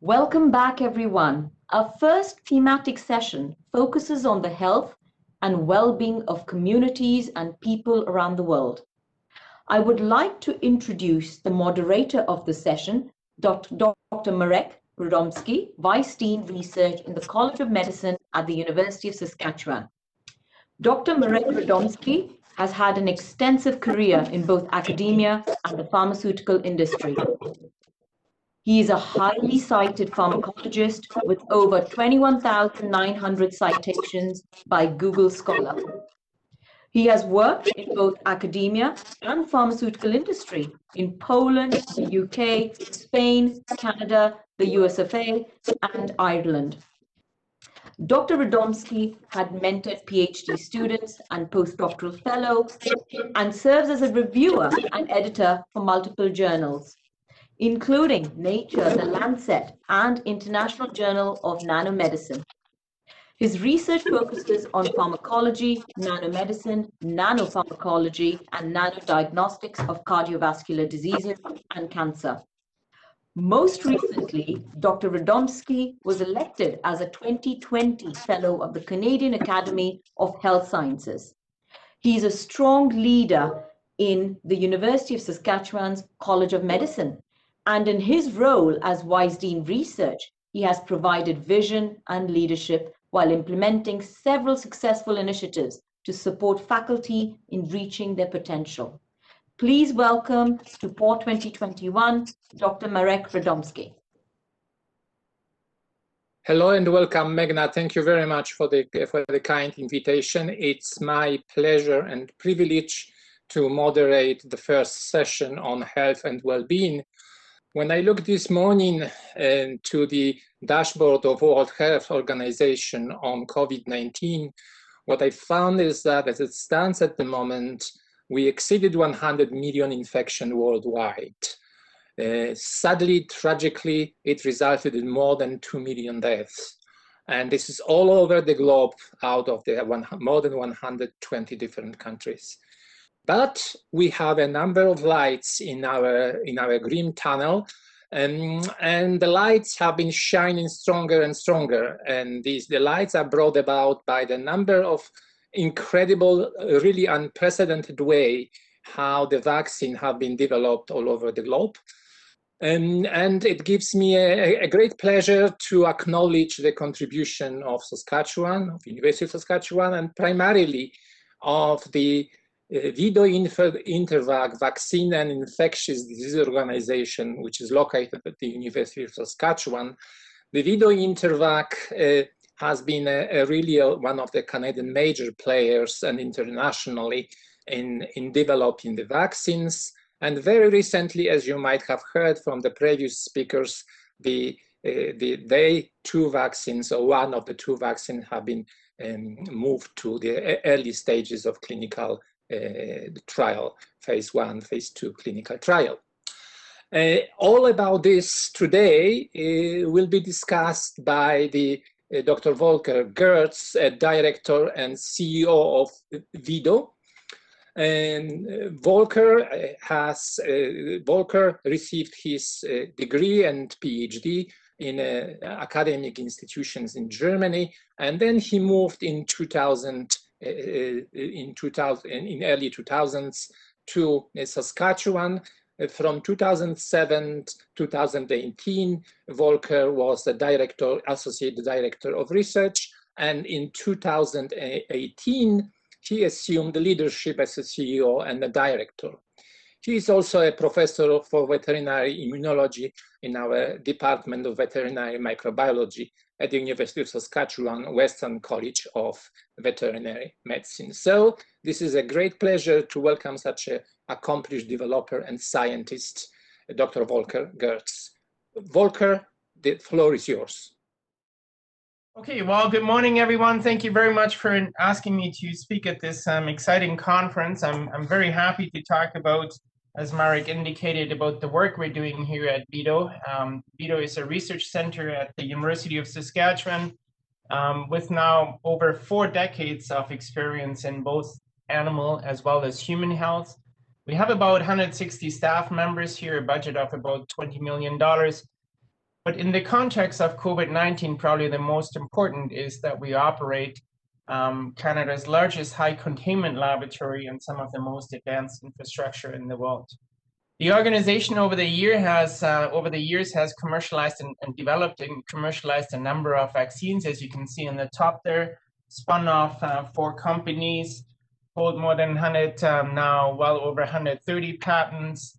Welcome back, everyone. Our first thematic session focuses on the health and well-being of communities and people around the world. I would like to introduce the moderator of the session, Dr. Marek Radomski, Vice Dean Research in the College of Medicine at the University of Saskatchewan. Dr. Marek Radomski has had an extensive career in both academia and the pharmaceutical industry. He is a highly cited pharmacologist with over 21,900 citations by Google Scholar. He has worked in both academia and pharmaceutical industry in Poland, the UK, Spain, Canada, the USFA, and Ireland. Dr. Radomski had mentored PhD students and postdoctoral fellows and serves as a reviewer and editor for multiple journals, including Nature, The Lancet, and International Journal of Nanomedicine. His research focuses on pharmacology, nanomedicine, nanopharmacology, and nanodiagnostics of cardiovascular diseases and cancer. Most recently, Dr. Radomski was elected as a 2020 Fellow of the Canadian Academy of Health Sciences. He is a strong leader in the University of Saskatchewan's College of Medicine, and in his role as Vice Dean Research, he has provided vision and leadership while implementing several successful initiatives to support faculty in reaching their potential. Please welcome to PAW 2021, Dr. Marek Radomski. Hello and welcome, Megna. Thank you very much for the kind invitation. It's my pleasure and privilege to moderate the first session on health and well-being. When I looked this morning to the dashboard of World Health Organization on COVID-19, what I found is that as it stands at the moment, we exceeded 100 million infections worldwide. Sadly, tragically, it resulted in more than 2 million deaths. And this is all over the globe out of the more than 120 different countries. But we have a number of lights in our grim tunnel, and the lights have been shining stronger and stronger. And the lights are brought about by the number of incredible, really unprecedented way how the vaccine have been developed all over the globe. And it gives me a great pleasure to acknowledge the contribution of Saskatchewan, of University of Saskatchewan, and primarily of the VIDO-InterVac Vaccine and Infectious Disease Organization, which is located at the University of Saskatchewan. The VIDO-InterVac has been really one of the Canadian major players and internationally in developing the vaccines. And very recently, as you might have heard from the previous speakers, the two vaccines, or one of the two vaccines, have been moved to the early stages of clinical trial, phase 1, phase 2 clinical trial. All about this today will be discussed by the Dr. Volker Gerdts, director and CEO of VIDO. And Volker received his degree and PhD in academic institutions in Germany, and then he moved in early 2000s to Saskatchewan. From 2007 to 2018, Volker was the associate director of research, and in 2018, he assumed the leadership as a CEO and a director. He is also a professor for veterinary immunology in our Department of Veterinary Microbiology at the University of Saskatchewan Western College of Veterinary Medicine. So this is a great pleasure to welcome such an accomplished developer and scientist, Dr. Volker Gerdts. Volker, the floor is yours. Okay, well, good morning, everyone. Thank you very much for asking me to speak at this exciting conference. I'm very happy to talk about, as Marek indicated, about the work we're doing here at VIDO. VIDO is a research center at the University of Saskatchewan with now over 4 decades of experience in both animal as well as human health. We have about 160 staff members here, a budget of about $20 million. But in the context of COVID-19, probably the most important is that we operate Canada's largest high containment laboratory and some of the most advanced infrastructure in the world. The organization over the years has commercialized and developed and commercialized a number of vaccines, as you can see on the top there, spun off 4 companies, hold more than 100, now well over 130 patents.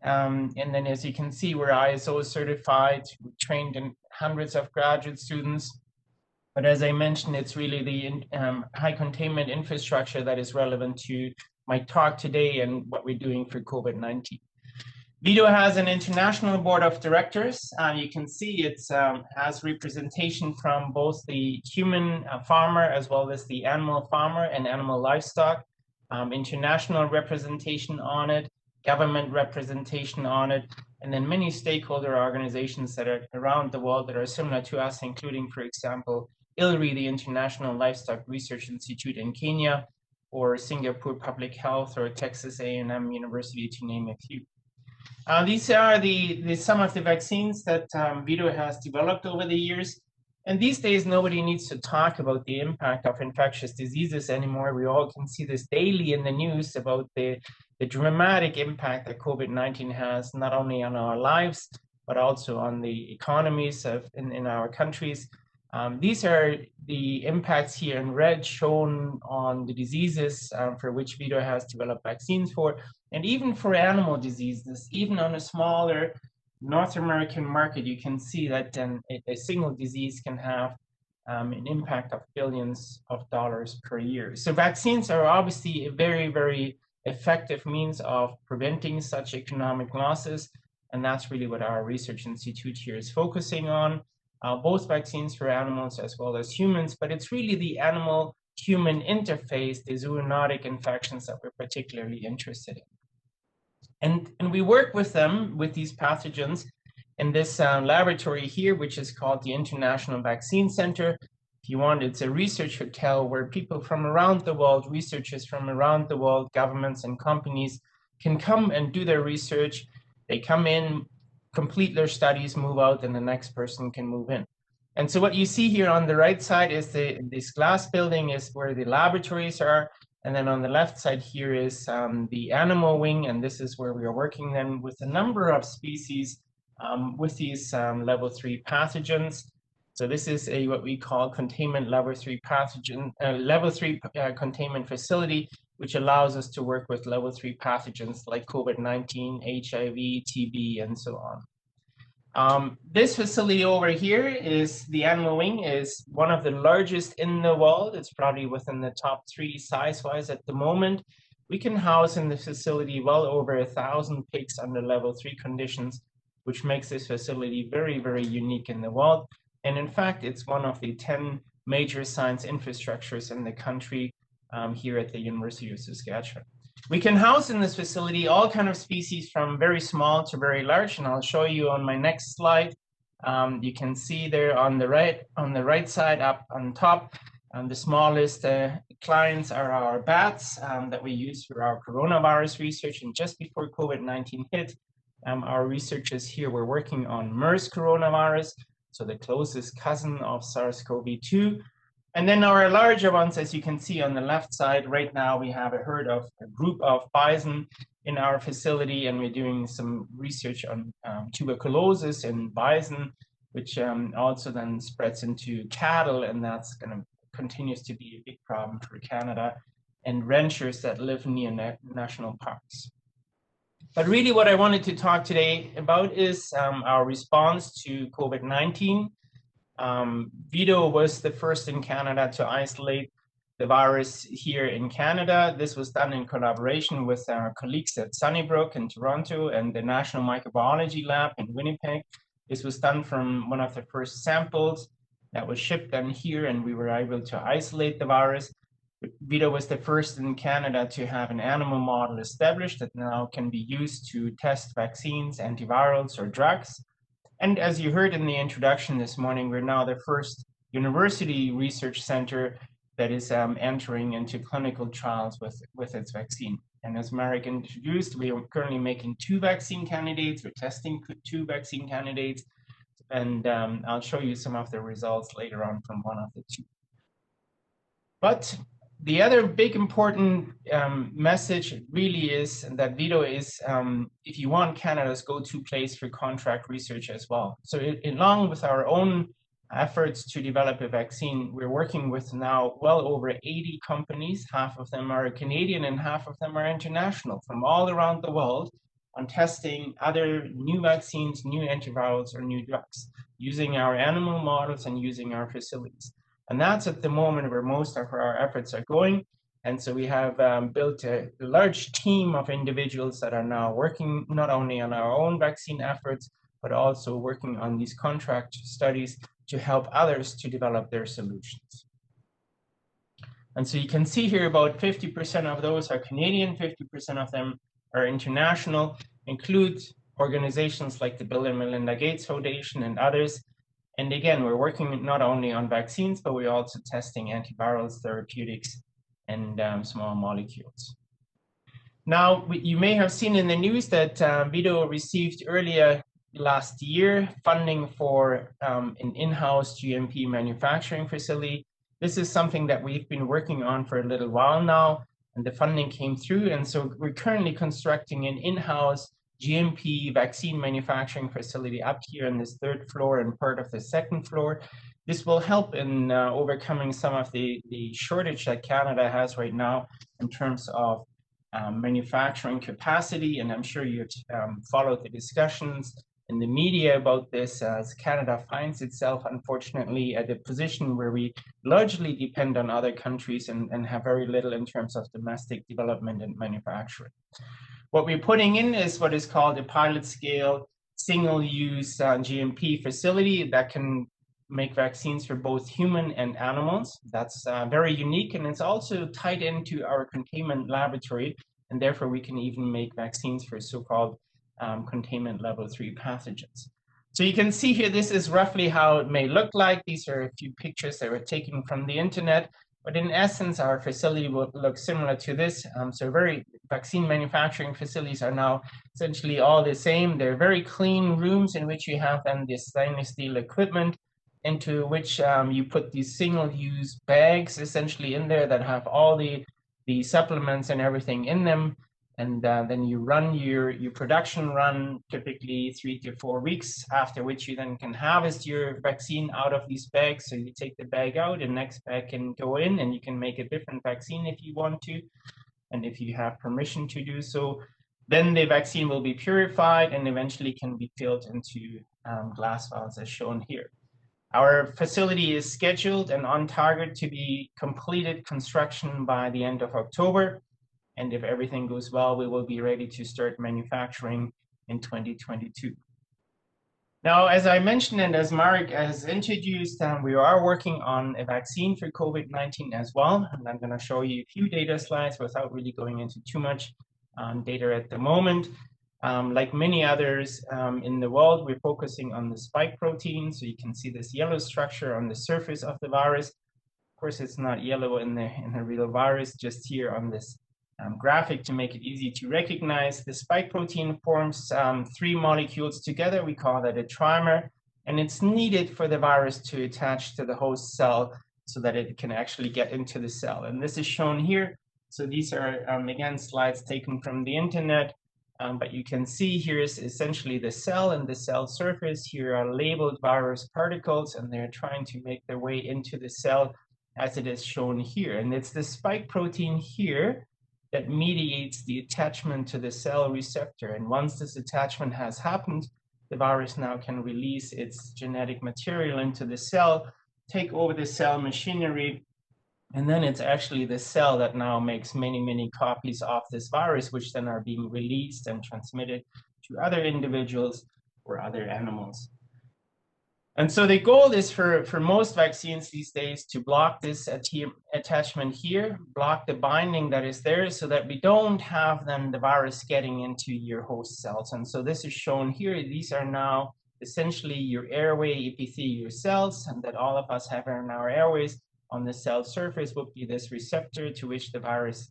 And then as you can see, we're ISO certified, we trained in hundreds of graduate students. But as I mentioned, it's really the high containment infrastructure that is relevant to my talk today and what we're doing for COVID-19. VIDO has an international board of directors. You can see it has representation from both the human farmer as well as the animal farmer and animal livestock, international representation on it, government representation on it, and then many stakeholder organizations that are around the world that are similar to us, including, for example, ILRI, the International Livestock Research Institute in Kenya, or Singapore Public Health, or Texas A&M University, to name a few. These are some of the vaccines that VIDO has developed over the years. And these days, nobody needs to talk about the impact of infectious diseases anymore. We all can see this daily in the news about the dramatic impact that COVID-19 has, not only on our lives, but also on the economies in our countries. These are the impacts here in red shown on the diseases for which VIDO has developed vaccines for, and even for animal diseases, even on a smaller North American market, you can see that a single disease can have an impact of billions of dollars per year. So vaccines are obviously a very, very effective means of preventing such economic losses, and that's really what our research institute here is focusing on. Both vaccines for animals as well as humans, but it's really the animal-human interface, the zoonotic infections, that we're particularly interested in. And we work with them, with these pathogens, in this laboratory here, which is called the International Vaccine Center. If you want, it's a research hotel where people from around the world, researchers from around the world, governments and companies can come and do their research. They come in, complete their studies, move out, and the next person can move in. And so what you see here on the right side is this glass building is where the laboratories are. And then on the left side here is the animal wing, and this is where we are working then with a number of species with these level 3 pathogens. So this is what we call containment level 3 pathogen, level 3 containment facility, which allows us to work with level 3 pathogens like COVID-19, HIV, TB, and so on. This facility over here is the animal wing, is one of the largest in the world. It's probably within the top 3 size-wise at the moment. We can house in the facility well over 1,000 pigs under level 3 conditions, which makes this facility very, very unique in the world. And in fact, it's one of the 10 major science infrastructures in the country here at the University of Saskatchewan. We can house in this facility all kinds of species from very small to very large, and I'll show you on my next slide. You can see there on the right side up on top, the smallest clients are our bats that we use for our coronavirus research. And just before COVID-19 hit, our researchers here were working on MERS coronavirus, so the closest cousin of SARS-CoV-2. And then our larger ones, as you can see on the left side, right now we have a group of bison in our facility, and we're doing some research on tuberculosis in bison, which also then spreads into cattle, and that's continues to be a big problem for Canada and ranchers that live near national parks. But really what I wanted to talk today about is our response to COVID-19. VIDO was the first in Canada to isolate the virus here in Canada. This was done in collaboration with our colleagues at Sunnybrook in Toronto and the National Microbiology Lab in Winnipeg. This was done from one of the first samples that was shipped in here, and we were able to isolate the virus. VIDO was the first in Canada to have an animal model established that now can be used to test vaccines, antivirals, or drugs. And as you heard in the introduction this morning, we're now the first university research center that is entering into clinical trials with its vaccine. And as Marek introduced, we are currently making 2 vaccine candidates. We're testing 2 vaccine candidates. and I'll show you some of the results later on from one of the two. But the other big important message really is that VIDO is, if you want, Canada's go-to place for contract research as well. So along with our own efforts to develop a vaccine, we're working with now well over 80 companies. Half of them are Canadian and half of them are international from all around the world on testing other new vaccines, new antivirals, or new drugs using our animal models and using our facilities. And that's at the moment where most of our efforts are going. And so we have built a large team of individuals that are now working not only on our own vaccine efforts, but also working on these contract studies to help others to develop their solutions. And so you can see here about 50% of those are Canadian, 50% of them are international, include organizations like the Bill and Melinda Gates Foundation and others. And again, we're working not only on vaccines, but we're also testing antivirals, therapeutics, and small molecules. Now, you may have seen in the news that VIDO received earlier last year funding for an in-house GMP manufacturing facility. This is something that we've been working on for a little while now, and the funding came through. And so we're currently constructing an in-house GMP vaccine manufacturing facility up here on this third floor and part of the second floor. This will help in overcoming some of the shortage that Canada has right now in terms of manufacturing capacity. And I'm sure you've followed the discussions in the media about this, as Canada finds itself, unfortunately, at a position where we largely depend on other countries and have very little in terms of domestic development and manufacturing. What we're putting in is what is called a pilot scale single-use GMP facility that can make vaccines for both human and animals. That's very unique, and it's also tied into our containment laboratory, and therefore we can even make vaccines for so-called containment level 3 pathogens. So you can see here, this is roughly how it may look like. These are a few pictures that were taken from the internet. But in essence, our facility will look similar to this. So vaccine manufacturing facilities are now essentially all the same. They're very clean rooms in which you have then this stainless steel equipment into which you put these single-use bags essentially in there that have all the supplements and everything in them. And then you run your production run, typically 3 to 4 weeks, after which you then can harvest your vaccine out of these bags. So you take the bag out, and next bag can go in, and you can make a different vaccine if you want to, and if you have permission to do so. Then the vaccine will be purified and eventually can be filled into glass vials as shown here. Our facility is scheduled and on target to be completed construction by the end of October. And if everything goes well, we will be ready to start manufacturing in 2022. Now, as I mentioned, and as Marek has introduced, we are working on a vaccine for COVID-19 as well. And I'm going to show you a few data slides without really going into too much data at the moment. Like many others in the world, we're focusing on the spike protein. So you can see this yellow structure on the surface of the virus. Of course, it's not yellow in the real virus, just here on this graphic to make it easy to recognize. The spike protein forms 3 molecules together. We call that a trimer, and it's needed for the virus to attach to the host cell so that it can actually get into the cell. And this is shown here. So these are, again, slides taken from the internet, but you can see here is essentially the cell and the cell surface. Here are labeled virus particles, and they're trying to make their way into the cell as it is shown here. And it's the spike protein here that mediates the attachment to the cell receptor. And once this attachment has happened, the virus now can release its genetic material into the cell, take over the cell machinery, and then it's actually the cell that now makes many, many copies of this virus, which then are being released and transmitted to other individuals or other animals. And so the goal is for most vaccines these days to block this attachment here, block the binding that is there so that we don't have then the virus getting into your host cells. And so this is shown here. These are now essentially your airway epithelial cells, and that all of us have in our airways. On the cell surface would be this receptor to which the virus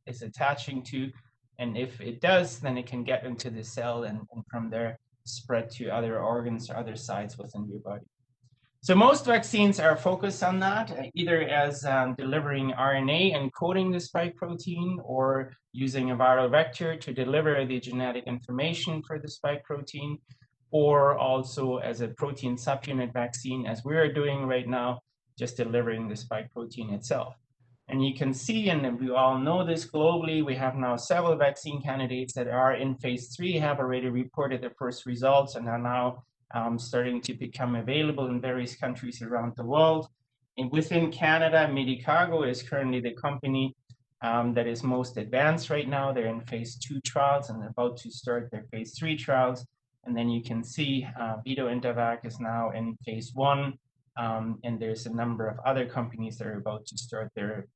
is attaching to. And if it does, then it can get into the cell and from there spread to other organs or other sites within your body. So most vaccines are focused on that, either as delivering RNA and coding the spike protein, or using a viral vector to deliver the genetic information for the spike protein, or also as a protein subunit vaccine, as we are doing right now, just delivering the spike protein itself. And you can see, and we all know this globally, we have now several vaccine candidates that are in phase 3, have already reported their first results, and are now starting to become available in various countries around the world. And within Canada, Medicago is currently the company that is most advanced right now. They're in phase 2 trials and about to start their phase 3 trials. And then you can see VIDO-InterVac is now in phase 1. And there's a number of other companies that are about to start their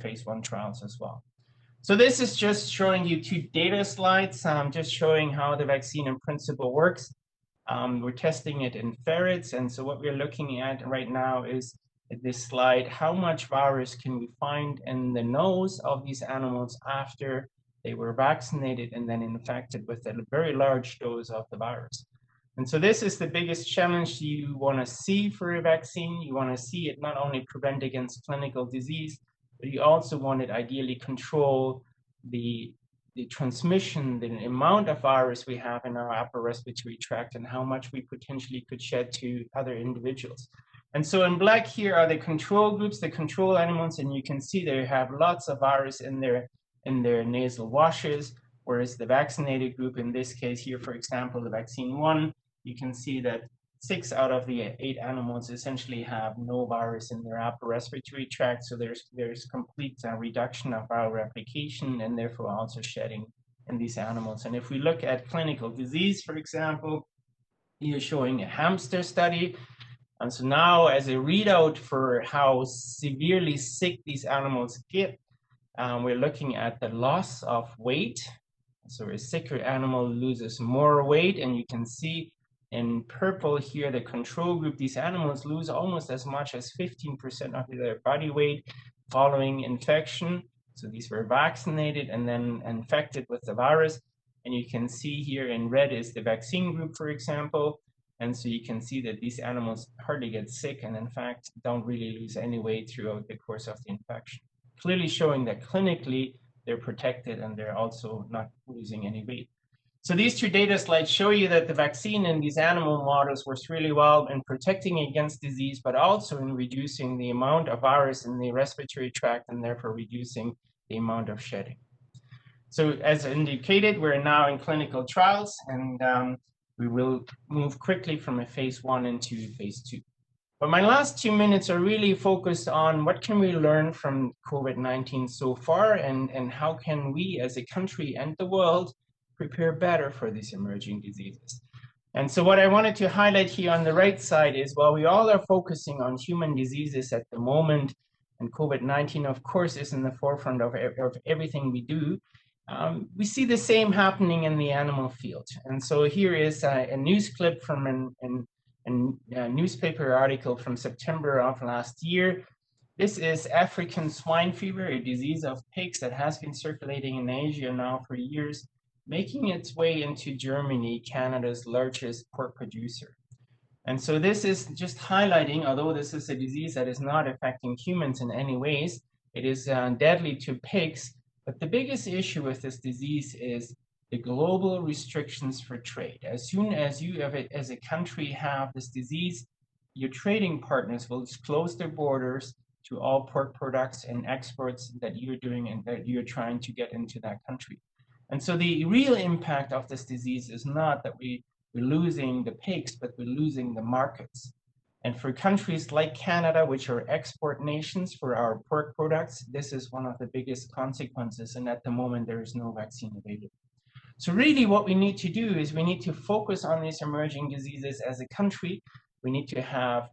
phase 1 trials as well. So this is just showing you 2 data slides, just showing how the vaccine in principle works. We're testing it in ferrets, and so what we're looking at right now is this slide, how much virus can we find in the nose of these animals after they were vaccinated and then infected with a very large dose of the virus. And so this is the biggest challenge you want to see for a vaccine. You want to see it not only prevent against clinical disease, but you also want it ideally control the transmission, the amount of virus we have in our upper respiratory tract, and how much we potentially could shed to other individuals. And so in black here are the control groups, the control animals, and you can see they have lots of virus in their nasal washes, whereas the vaccinated group, in this case here, for example, the vaccine 1, you can see that 6 out of the 8 animals essentially have no virus in their upper respiratory tract. So there's complete reduction of viral replication and therefore also shedding in these animals. And if we look at clinical disease, for example, you're showing a hamster study. And so now as a readout for how severely sick these animals get, we're looking at the loss of weight. So a sicker animal loses more weight, and you can see in purple here, the control group, these animals lose almost as much as 15% of their body weight following infection. So these were vaccinated and then infected with the virus. And you can see here in red is the vaccine group, for example. And so you can see that these animals hardly get sick and in fact don't really lose any weight throughout the course of the infection. Clearly showing that clinically they're protected and they're also not losing any weight. So these 2 data slides show you that the vaccine in these animal models works really well in protecting against disease, but also in reducing the amount of virus in the respiratory tract and therefore reducing the amount of shedding. So as indicated, we're now in clinical trials, and we will move quickly from a phase 1 into phase 2. But my last 2 minutes are really focused on what can we learn from COVID-19 so far, and how can we as a country and the world prepare better for these emerging diseases. And so what I wanted to highlight here on the right side is, while we all are focusing on human diseases at the moment, and COVID-19 of course is in the forefront of everything we do, we see the same happening in the animal field. And so here is a news clip from a newspaper article from September of last year. This is African swine fever, a disease of pigs that has been circulating in Asia now for years, making its way into Germany, Canada's largest pork producer. And so this is just highlighting, although this is a disease that is not affecting humans in any ways, it is deadly to pigs. But the biggest issue with this disease is the global restrictions for trade. As soon as you, as a country, have this disease, your trading partners will close their borders to all pork products and exports that you're doing and that you're trying to get into that country. And so the real impact of this disease is not that we're losing the pigs, but we're losing the markets. And for countries like Canada, which are export nations for our pork products, this is one of the biggest consequences. And at the moment, there is no vaccine available. So really what we need to do is we need to focus on these emerging diseases as a country. We need to have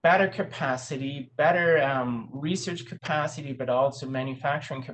better capacity, better research capacity, but also manufacturing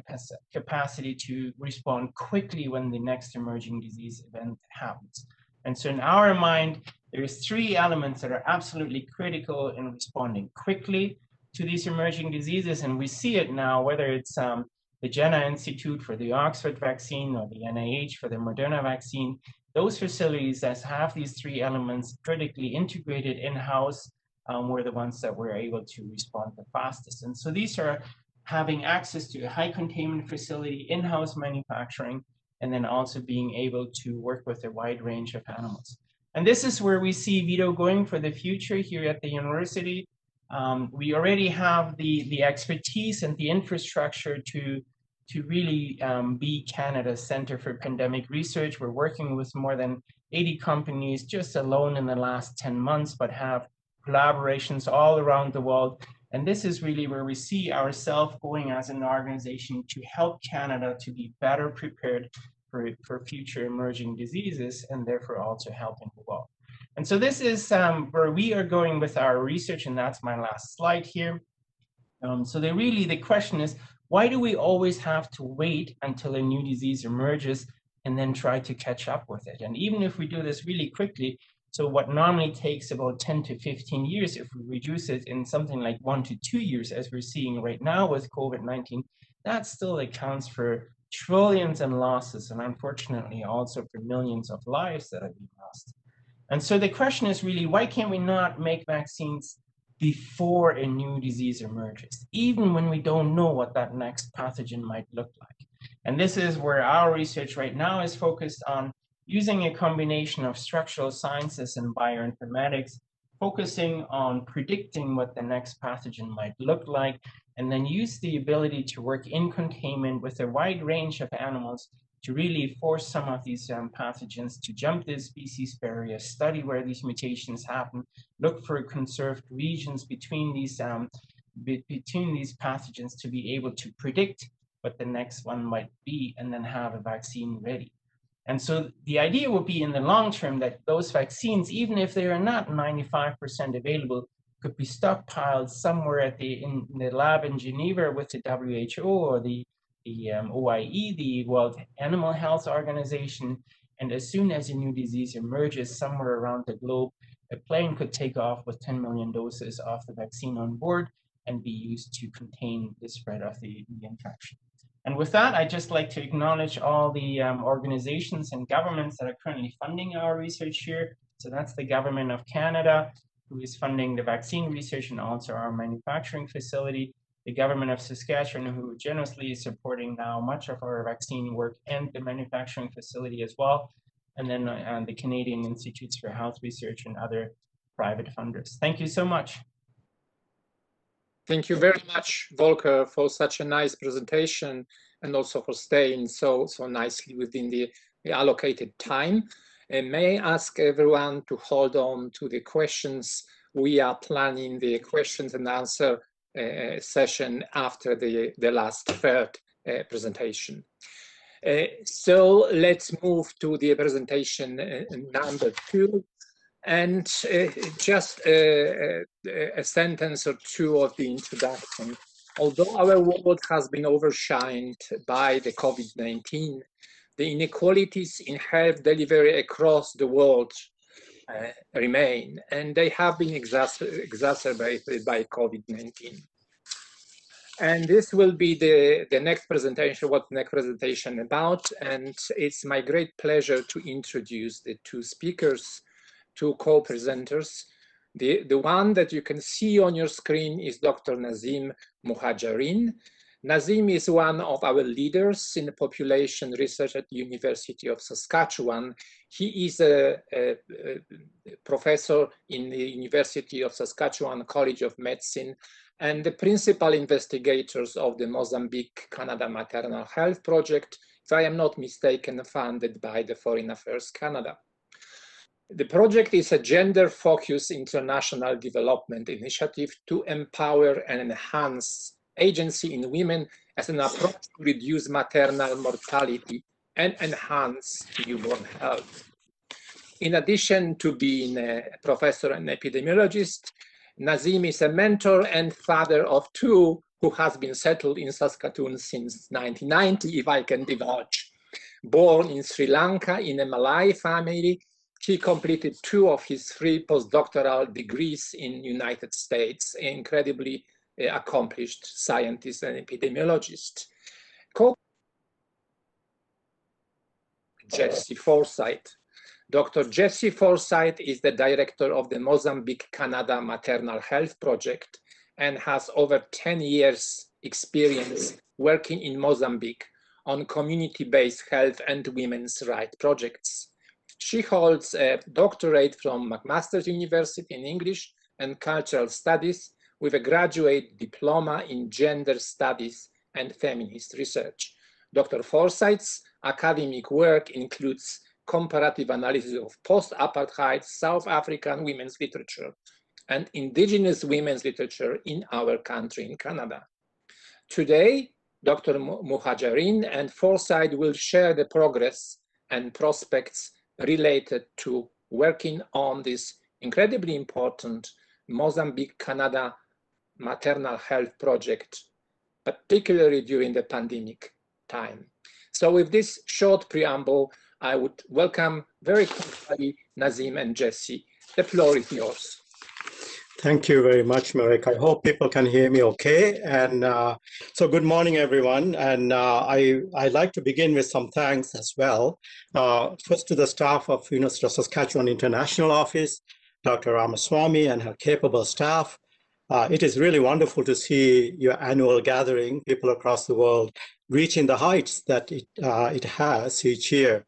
capacity to respond quickly when the next emerging disease event happens. And so in our mind, there's 3 elements that are absolutely critical in responding quickly to these emerging diseases. And we see it now, whether it's the Jenner Institute for the Oxford vaccine or the NIH for the Moderna vaccine, those facilities that have these three elements critically integrated in-house were the ones that were able to respond the fastest. And so these are having access to a high containment facility, in-house manufacturing, and then also being able to work with a wide range of animals. And this is where we see VIDO going for the future here at the university. We already have the expertise and the infrastructure to really be Canada's Centre for Pandemic Research. We're working with more than 80 companies just alone in the last 10 months, but have collaborations all around the world. And this is really where we see ourselves going as an organization to help Canada to be better prepared for future emerging diseases, and therefore also helping the world. And so this is where we are going with our research, and that's my last slide here. So the question is, why do we always have to wait until a new disease emerges and then try to catch up with it? And even if we do this really quickly, so what normally takes about 10 to 15 years, if we reduce it in something like 1 to 2 years, as we're seeing right now with COVID-19, that still accounts for trillions in losses, and unfortunately also for millions of lives that have been lost. And so the question is really, why can't we not make vaccines before a new disease emerges, even when we don't know what that next pathogen might look like? And this is where our research right now is focused on using a combination of structural sciences and bioinformatics, focusing on predicting what the next pathogen might look like, and then use the ability to work in containment with a wide range of animals to really force some of these pathogens to jump this species barrier, study where these mutations happen, look for conserved regions between these pathogens to be able to predict what the next one might be, and then have a vaccine ready. And so the idea would be in the long term that those vaccines, even if they are not 95% available, could be stockpiled somewhere in the lab in Geneva with the WHO or the OIE, the World Animal Health Organization. And as soon as a new disease emerges somewhere around the globe, a plane could take off with 10 million doses of the vaccine on board and be used to contain the spread of the infection. And with that, I'd just like to acknowledge all the organizations and governments that are currently funding our research here. So that's the Government of Canada, who is funding the vaccine research and also our manufacturing facility, the Government of Saskatchewan, who generously is supporting now much of our vaccine work and the manufacturing facility as well, and then the Canadian Institutes for Health Research and other private funders. Thank you so much. Thank you very much, Volker, for such a nice presentation, and also for staying so nicely within the allocated time. And may I ask everyone to hold on to the questions. We are planning the questions and answer session after the last third presentation. So let's move to the presentation number 2. And just a sentence or two of the introduction. Although our world has been overshined by the COVID-19, the inequalities in health delivery across the world remain, and they have been exacerbated by COVID-19. And this will be the next presentation, what the next presentation about. And it's my great pleasure to introduce the two speakers, two co-presenters. The one that you can see on your screen is Dr. Nazeem Muhajarine. Nazeem is one of our leaders in population research at the University of Saskatchewan. He is a professor in the University of Saskatchewan College of Medicine and the principal investigators of the Mozambique-Canada Maternal Health Project, if I am not mistaken, funded by the Foreign Affairs Canada. The project is a gender-focused international development initiative to empower and enhance agency in women as an approach to reduce maternal mortality and enhance newborn health. In addition to being a professor and epidemiologist, Nazeem is a mentor and father of 2 who has been settled in Saskatoon since 1990, if I can divulge. Born in Sri Lanka in a Malay family, he completed 2 of his 3 postdoctoral degrees in the United States, incredibly accomplished scientist and epidemiologist. Jessie Forsyth. Dr. Jessie Forsyth is the director of the Mozambique-Canada Maternal Health Project and has over 10 years experience working in Mozambique on community-based health and women's rights projects. She holds a doctorate from McMaster University in English and Cultural Studies with a graduate diploma in Gender Studies and Feminist Research. Dr. Forsyth's academic work includes comparative analysis of post-apartheid South African women's literature and Indigenous women's literature in our country, in Canada. Today, Dr. Muhajarine and Forsyth will share the progress and prospects related to working on this incredibly important Mozambique-Canada maternal health project, particularly during the pandemic time. So with this short preamble, I would welcome very quickly Nazeem and Jessie. The floor is yours. Thank you very much, Marek. I hope people can hear me okay. And so good morning, everyone. And I'd like to begin with some thanks as well. First to the staff of University of Saskatchewan International Office, Dr. Ramaswamy and her capable staff. It is really wonderful to see your annual gathering, people across the world, reaching the heights that it has each year.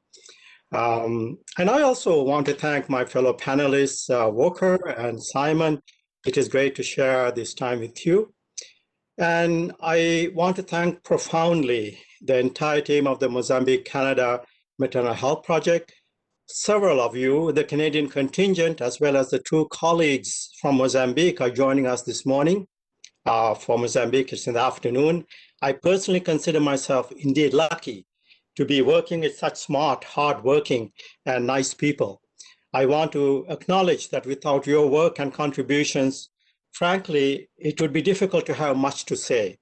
And I also want to thank my fellow panelists, Volker and Simon. It is great to share this time with you. And I want to thank profoundly the entire team of the Mozambique-Canada Maternal Health Project. Several of you, the Canadian contingent, as well as the two colleagues from Mozambique are joining us this morning. For Mozambique, it's in the afternoon. I personally consider myself indeed lucky to be working with such smart, hardworking, and nice people. I want to acknowledge that without your work and contributions, frankly, it would be difficult to have much to say.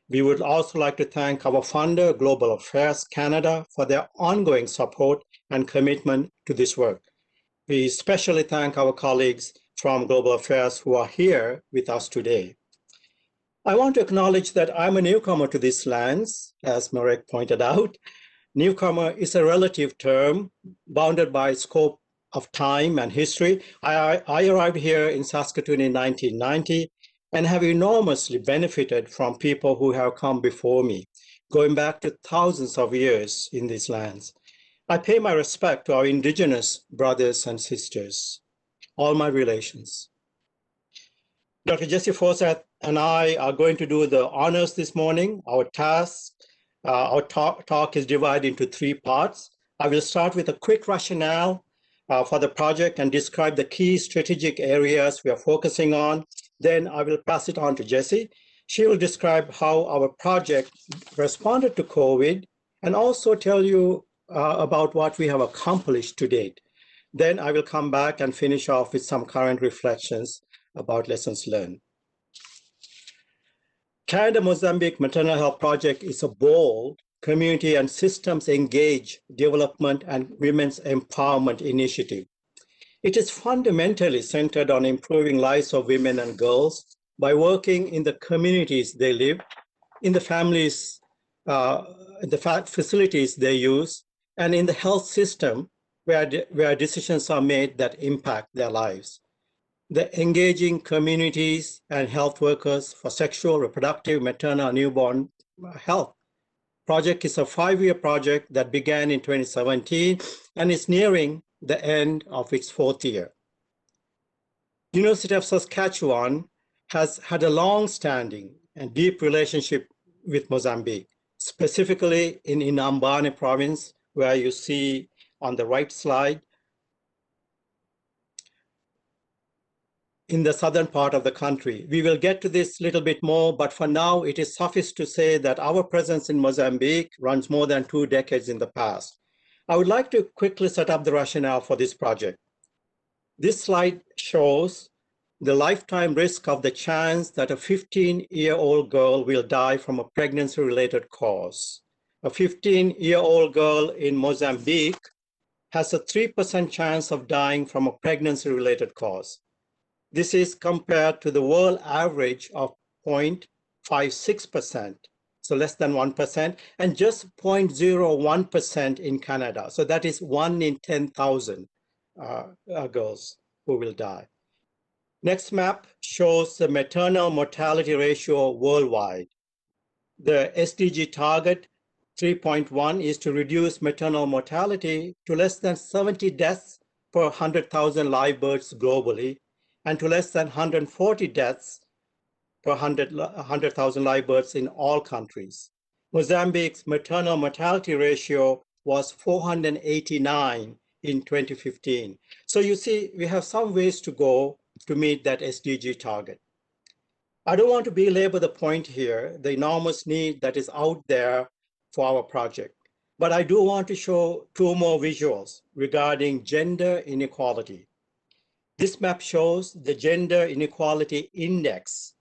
We would also like to thank our funder, Global Affairs Canada, for their ongoing support and commitment to this work. We especially thank our colleagues from Global Affairs who are here with us today. I want to acknowledge that I'm a newcomer to these lands, as Marek pointed out. Newcomer is a relative term bounded by scope of time and history. I arrived here in Saskatoon in 1990 and have enormously benefited from people who have come before me, going back to thousands of years in these lands. I pay my respect to our Indigenous brothers and sisters, all my relations. Dr. Jessie Forsyth and I are going to do the honors this morning. Our talk is divided into three parts. I will start with a quick rationale for the project and describe the key strategic areas we are focusing on. Then I will pass it on to Jessie. She will describe how our project responded to COVID and also tell you about what we have accomplished to date. Then I will come back and finish off with some current reflections about lessons learned. Canada-Mozambique Maternal Health Project is a bold community and systems engaged development and women's empowerment initiative. It is fundamentally centered on improving lives of women and girls by working in the communities they live, in the families, the facilities they use, and in the health system where decisions are made that impact their lives. The engaging communities and health workers for sexual, reproductive, maternal, newborn health project is a 5-year project that began in 2017 and is nearing the end of its 4th year. University of Saskatchewan has had a long-standing and deep relationship with Mozambique, specifically in Inhambane province, where you see on the right slide, in the southern part of the country. We will get to this a little bit more, but for now, it is suffice to say that our presence in Mozambique runs more than 2 decades in the past. I would like to quickly set up the rationale for this project. This slide shows the lifetime risk of the chance that a 15-year-old girl will die from a pregnancy-related cause. A 15-year-old girl in Mozambique has a 3% chance of dying from a pregnancy-related cause. This is compared to the world average of 0.56%, so less than 1%, and just 0.01% in Canada. So that is 1 in 10,000. girls who will die. Next map shows the maternal mortality ratio worldwide. The SDG target 3.1 is to reduce maternal mortality to less than 70 deaths per 100,000 live births globally, and to less than 140 deaths per 100,000 live births in all countries. Mozambique's maternal mortality ratio was 489 in 2015. So you see, we have some ways to go to meet that SDG target. I don't want to belabor the point here, the enormous need that is out there for our project, but I do want to show two more visuals regarding gender inequality. This map shows the gender inequality index,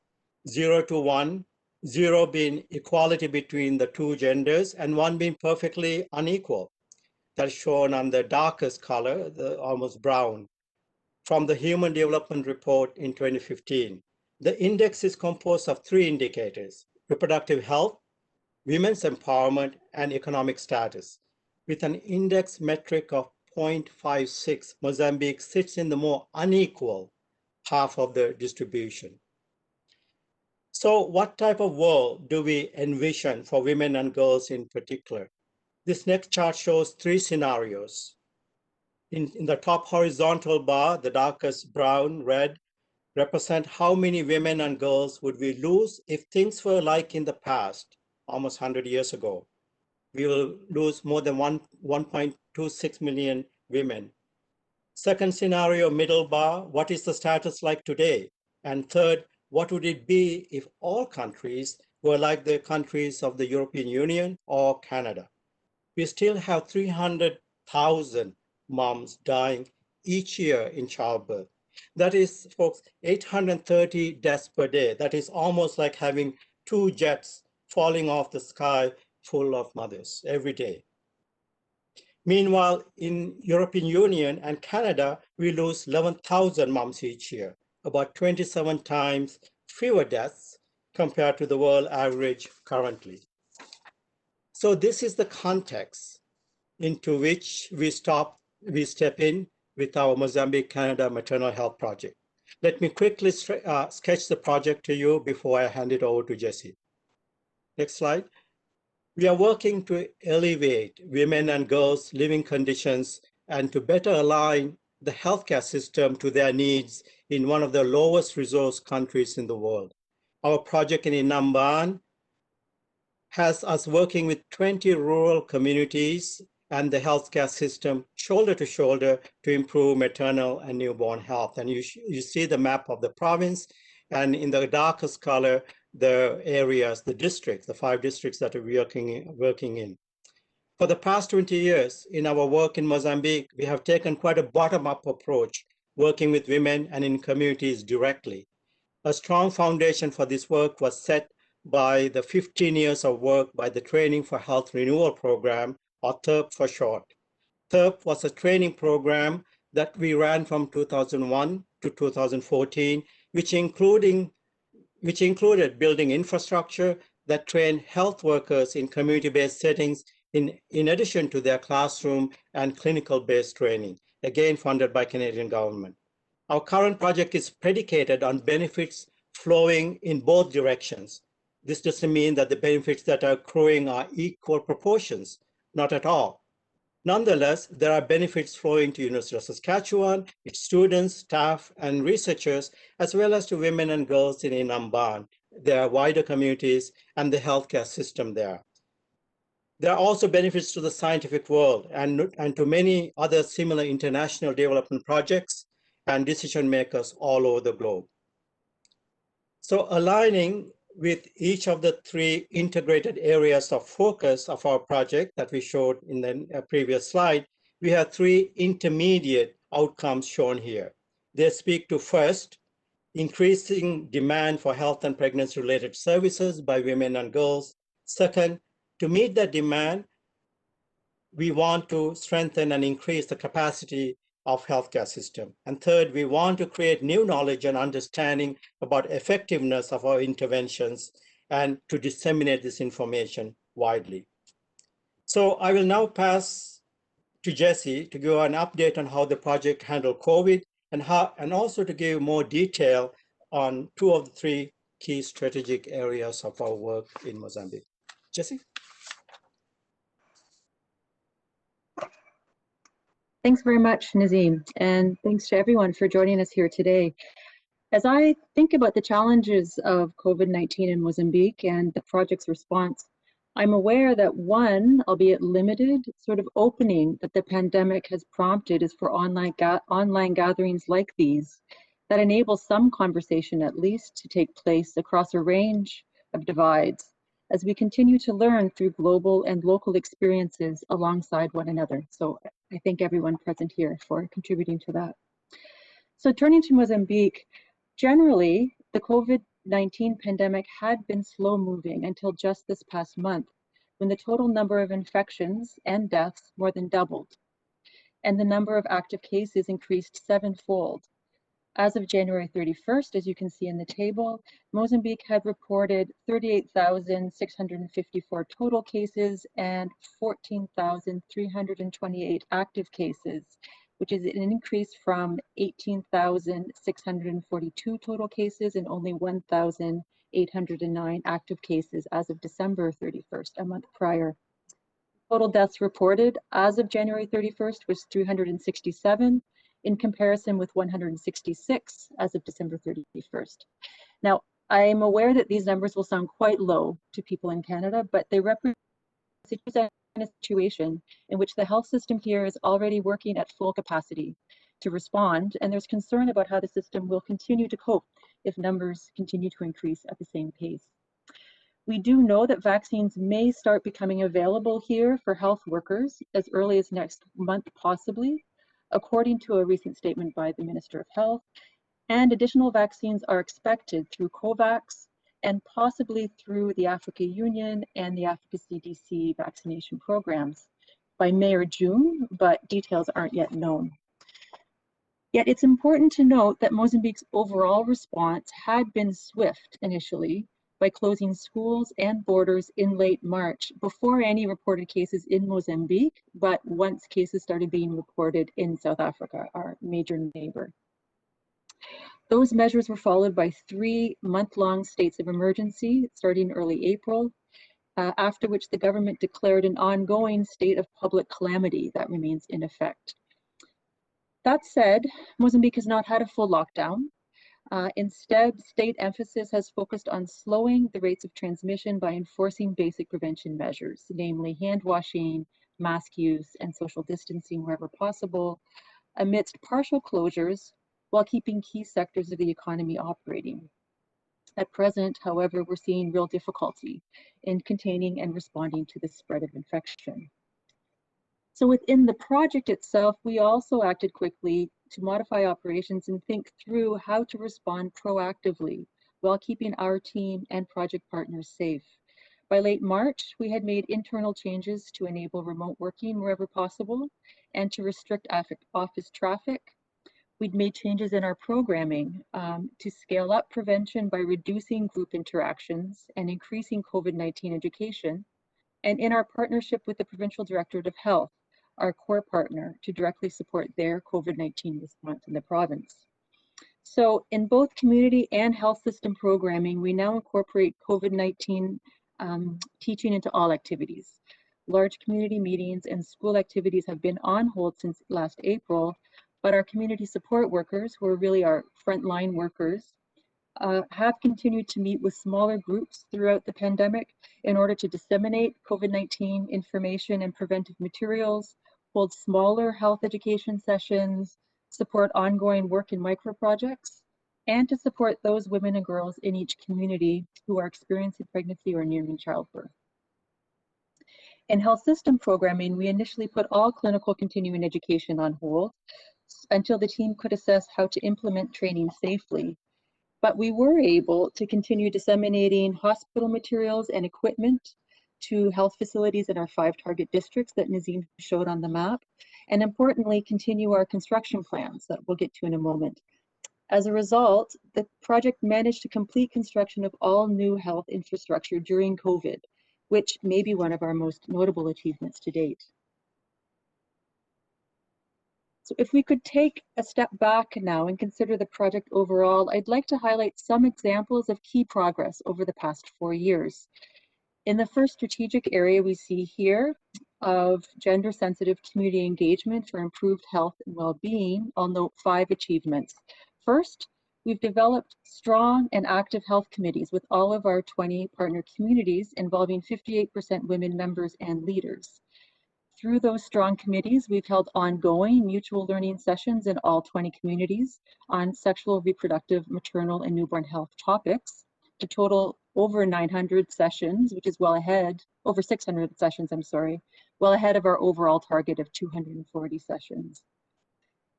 0 to 1, 0 being equality between the two genders and 1 being perfectly unequal. That's shown on the darkest color, the almost brown, from the Human Development Report in 2015. The index is composed of 3 indicators: reproductive health, women's empowerment, and economic status. With an index metric of 0.56, Mozambique sits in the more unequal half of the distribution. So what type of world do we envision for women and girls in particular? This next chart shows 3 scenarios. In the top horizontal bar, the darkest brown, red, represent how many women and girls would we lose if things were like in the past, almost 100 years ago. We will lose more than 1.26 million women. Second scenario, middle bar, what is the status like today? And third, what would it be if all countries were like the countries of the European Union or Canada? We still have 300,000 moms dying each year in childbirth. That is, folks, 830 deaths per day. That is almost like having 2 jets falling off the sky full of mothers every day. Meanwhile, in European Union and Canada, we lose 11,000 moms each year, about 27 times fewer deaths compared to the world average currently. So this is the context into which we step in with our Mozambique-Canada maternal health project. Let me quickly sketch the project to you before I hand it over to Jessie. Next slide. We are working to elevate women and girls' living conditions and to better align the healthcare system to their needs in one of the lowest resource countries in the world. Our project in Inamban has us working with 20 rural communities and the healthcare system shoulder to shoulder to improve maternal and newborn health. And you see the map of the province, and in the darkest color, the areas, the districts, the 5 districts that we're working in. For the past 20 years in our work in Mozambique, we have taken quite a bottom-up approach, working with women and in communities directly. A strong foundation for this work was set by the 15 years of work by the Training for Health Renewal Program, or THRP for short. THRP was a training program that we ran from 2001 to 2014, which included building infrastructure that trained health workers in community-based settings in addition to their classroom and clinical-based training, again funded by Canadian government. Our current project is predicated on benefits flowing in both directions. This doesn't mean that the benefits that are accruing are equal proportions, not at all. Nonetheless, there are benefits flowing to University of Saskatchewan, its students, staff, and researchers, as well as to women and girls in Inamban, their wider communities, and the healthcare system there. There are also benefits to the scientific world and to many other similar international development projects and decision makers all over the globe. So aligning with each of the 3 integrated areas of focus of our project that we showed in the previous slide, we have 3 intermediate outcomes shown here. They speak to, first, increasing demand for health and pregnancy-related services by women and girls. Second, to meet that demand, we want to strengthen and increase the capacity of healthcare system. And third, we want to create new knowledge and understanding about effectiveness of our interventions and to disseminate this information widely. So I will now pass to Jessie to give an update on how the project handled COVID and also to give more detail on 2 of the 3 key strategic areas of our work in Mozambique. Jessie? Thanks very much, Nazeem, and thanks to everyone for joining us here today. As I think about the challenges of COVID-19 in Mozambique and the project's response, I'm aware that one, albeit limited, sort of opening that the pandemic has prompted is for online gatherings like these that enable some conversation at least to take place across a range of divides as we continue to learn through global and local experiences alongside one another. So I thank everyone present here for contributing to that. So turning to Mozambique, generally, the COVID-19 pandemic had been slow moving until just this past month, when the total number of infections and deaths more than doubled, and the number of active cases increased 7-fold. As of January 31st, as you can see in the table, Mozambique had reported 38,654 total cases and 14,328 active cases, which is an increase from 18,642 total cases and only 1,809 active cases as of December 31st, a month prior. Total deaths reported as of January 31st was 367, in comparison with 166 as of December 31st. Now, I am aware that these numbers will sound quite low to people in Canada, but they represent a situation in which the health system here is already working at full capacity to respond, and there's concern about how the system will continue to cope if numbers continue to increase at the same pace. We do know that vaccines may start becoming available here for health workers as early as next month, possibly, according to a recent statement by the Minister of Health, and additional vaccines are expected through COVAX and possibly through the Africa Union and the Africa CDC vaccination programs by May or June, but details aren't yet known. Yet it's important to note that Mozambique's overall response had been swift initially by closing schools and borders in late March before any reported cases in Mozambique, but once cases started being reported in South Africa, our major neighbor. Those measures were followed by 3 month-long states of emergency starting early April, after which the government declared an ongoing state of public calamity that remains in effect. That said, Mozambique has not had a full lockdown. Instead, state emphasis has focused on slowing the rates of transmission by enforcing basic prevention measures, namely hand washing, mask use, and social distancing wherever possible, amidst partial closures while keeping key sectors of the economy operating. At present, however, we're seeing real difficulty in containing and responding to the spread of infection. So within the project itself, we also acted quickly to modify operations and think through how to respond proactively while keeping our team and project partners safe. By late March, we had made internal changes to enable remote working wherever possible and to restrict office traffic. We'd made changes in our programming to scale up prevention by reducing group interactions and increasing COVID-19 education, and in our partnership with the Provincial Directorate of Health, our core partner, to directly support their COVID-19 response in the province. So in both community and health system programming, we now incorporate COVID-19 teaching into all activities. Large community meetings and school activities have been on hold since last April, but our community support workers, who are really our frontline workers, have continued to meet with smaller groups throughout the pandemic in order to disseminate COVID-19 information and preventive materials, hold smaller health education sessions, support ongoing work in micro-projects, and to support those women and girls in each community who are experiencing pregnancy or nearing childbirth. In health system programming, we initially put all clinical continuing education on hold until the team could assess how to implement training safely. But we were able to continue disseminating hospital materials and equipment to health facilities in our 5 target districts that Nazeem showed on the map, and importantly, continue our construction plans that we'll get to in a moment. As a result, the project managed to complete construction of all new health infrastructure during COVID, which may be one of our most notable achievements to date. So if we could take a step back now and consider the project overall, I'd like to highlight some examples of key progress over the past 4 years. In the first strategic area we see here of gender-sensitive community engagement for improved health and well-being, I'll note 5 achievements. First, we've developed strong and active health committees with all of our 20 partner communities involving 58% women members and leaders. Through those strong committees, we've held ongoing mutual learning sessions in all 20 communities on sexual, reproductive, maternal, and newborn health topics, to total over 900 sessions, which is well ahead, over 600 sessions, I'm sorry, well ahead of our overall target of 240 sessions.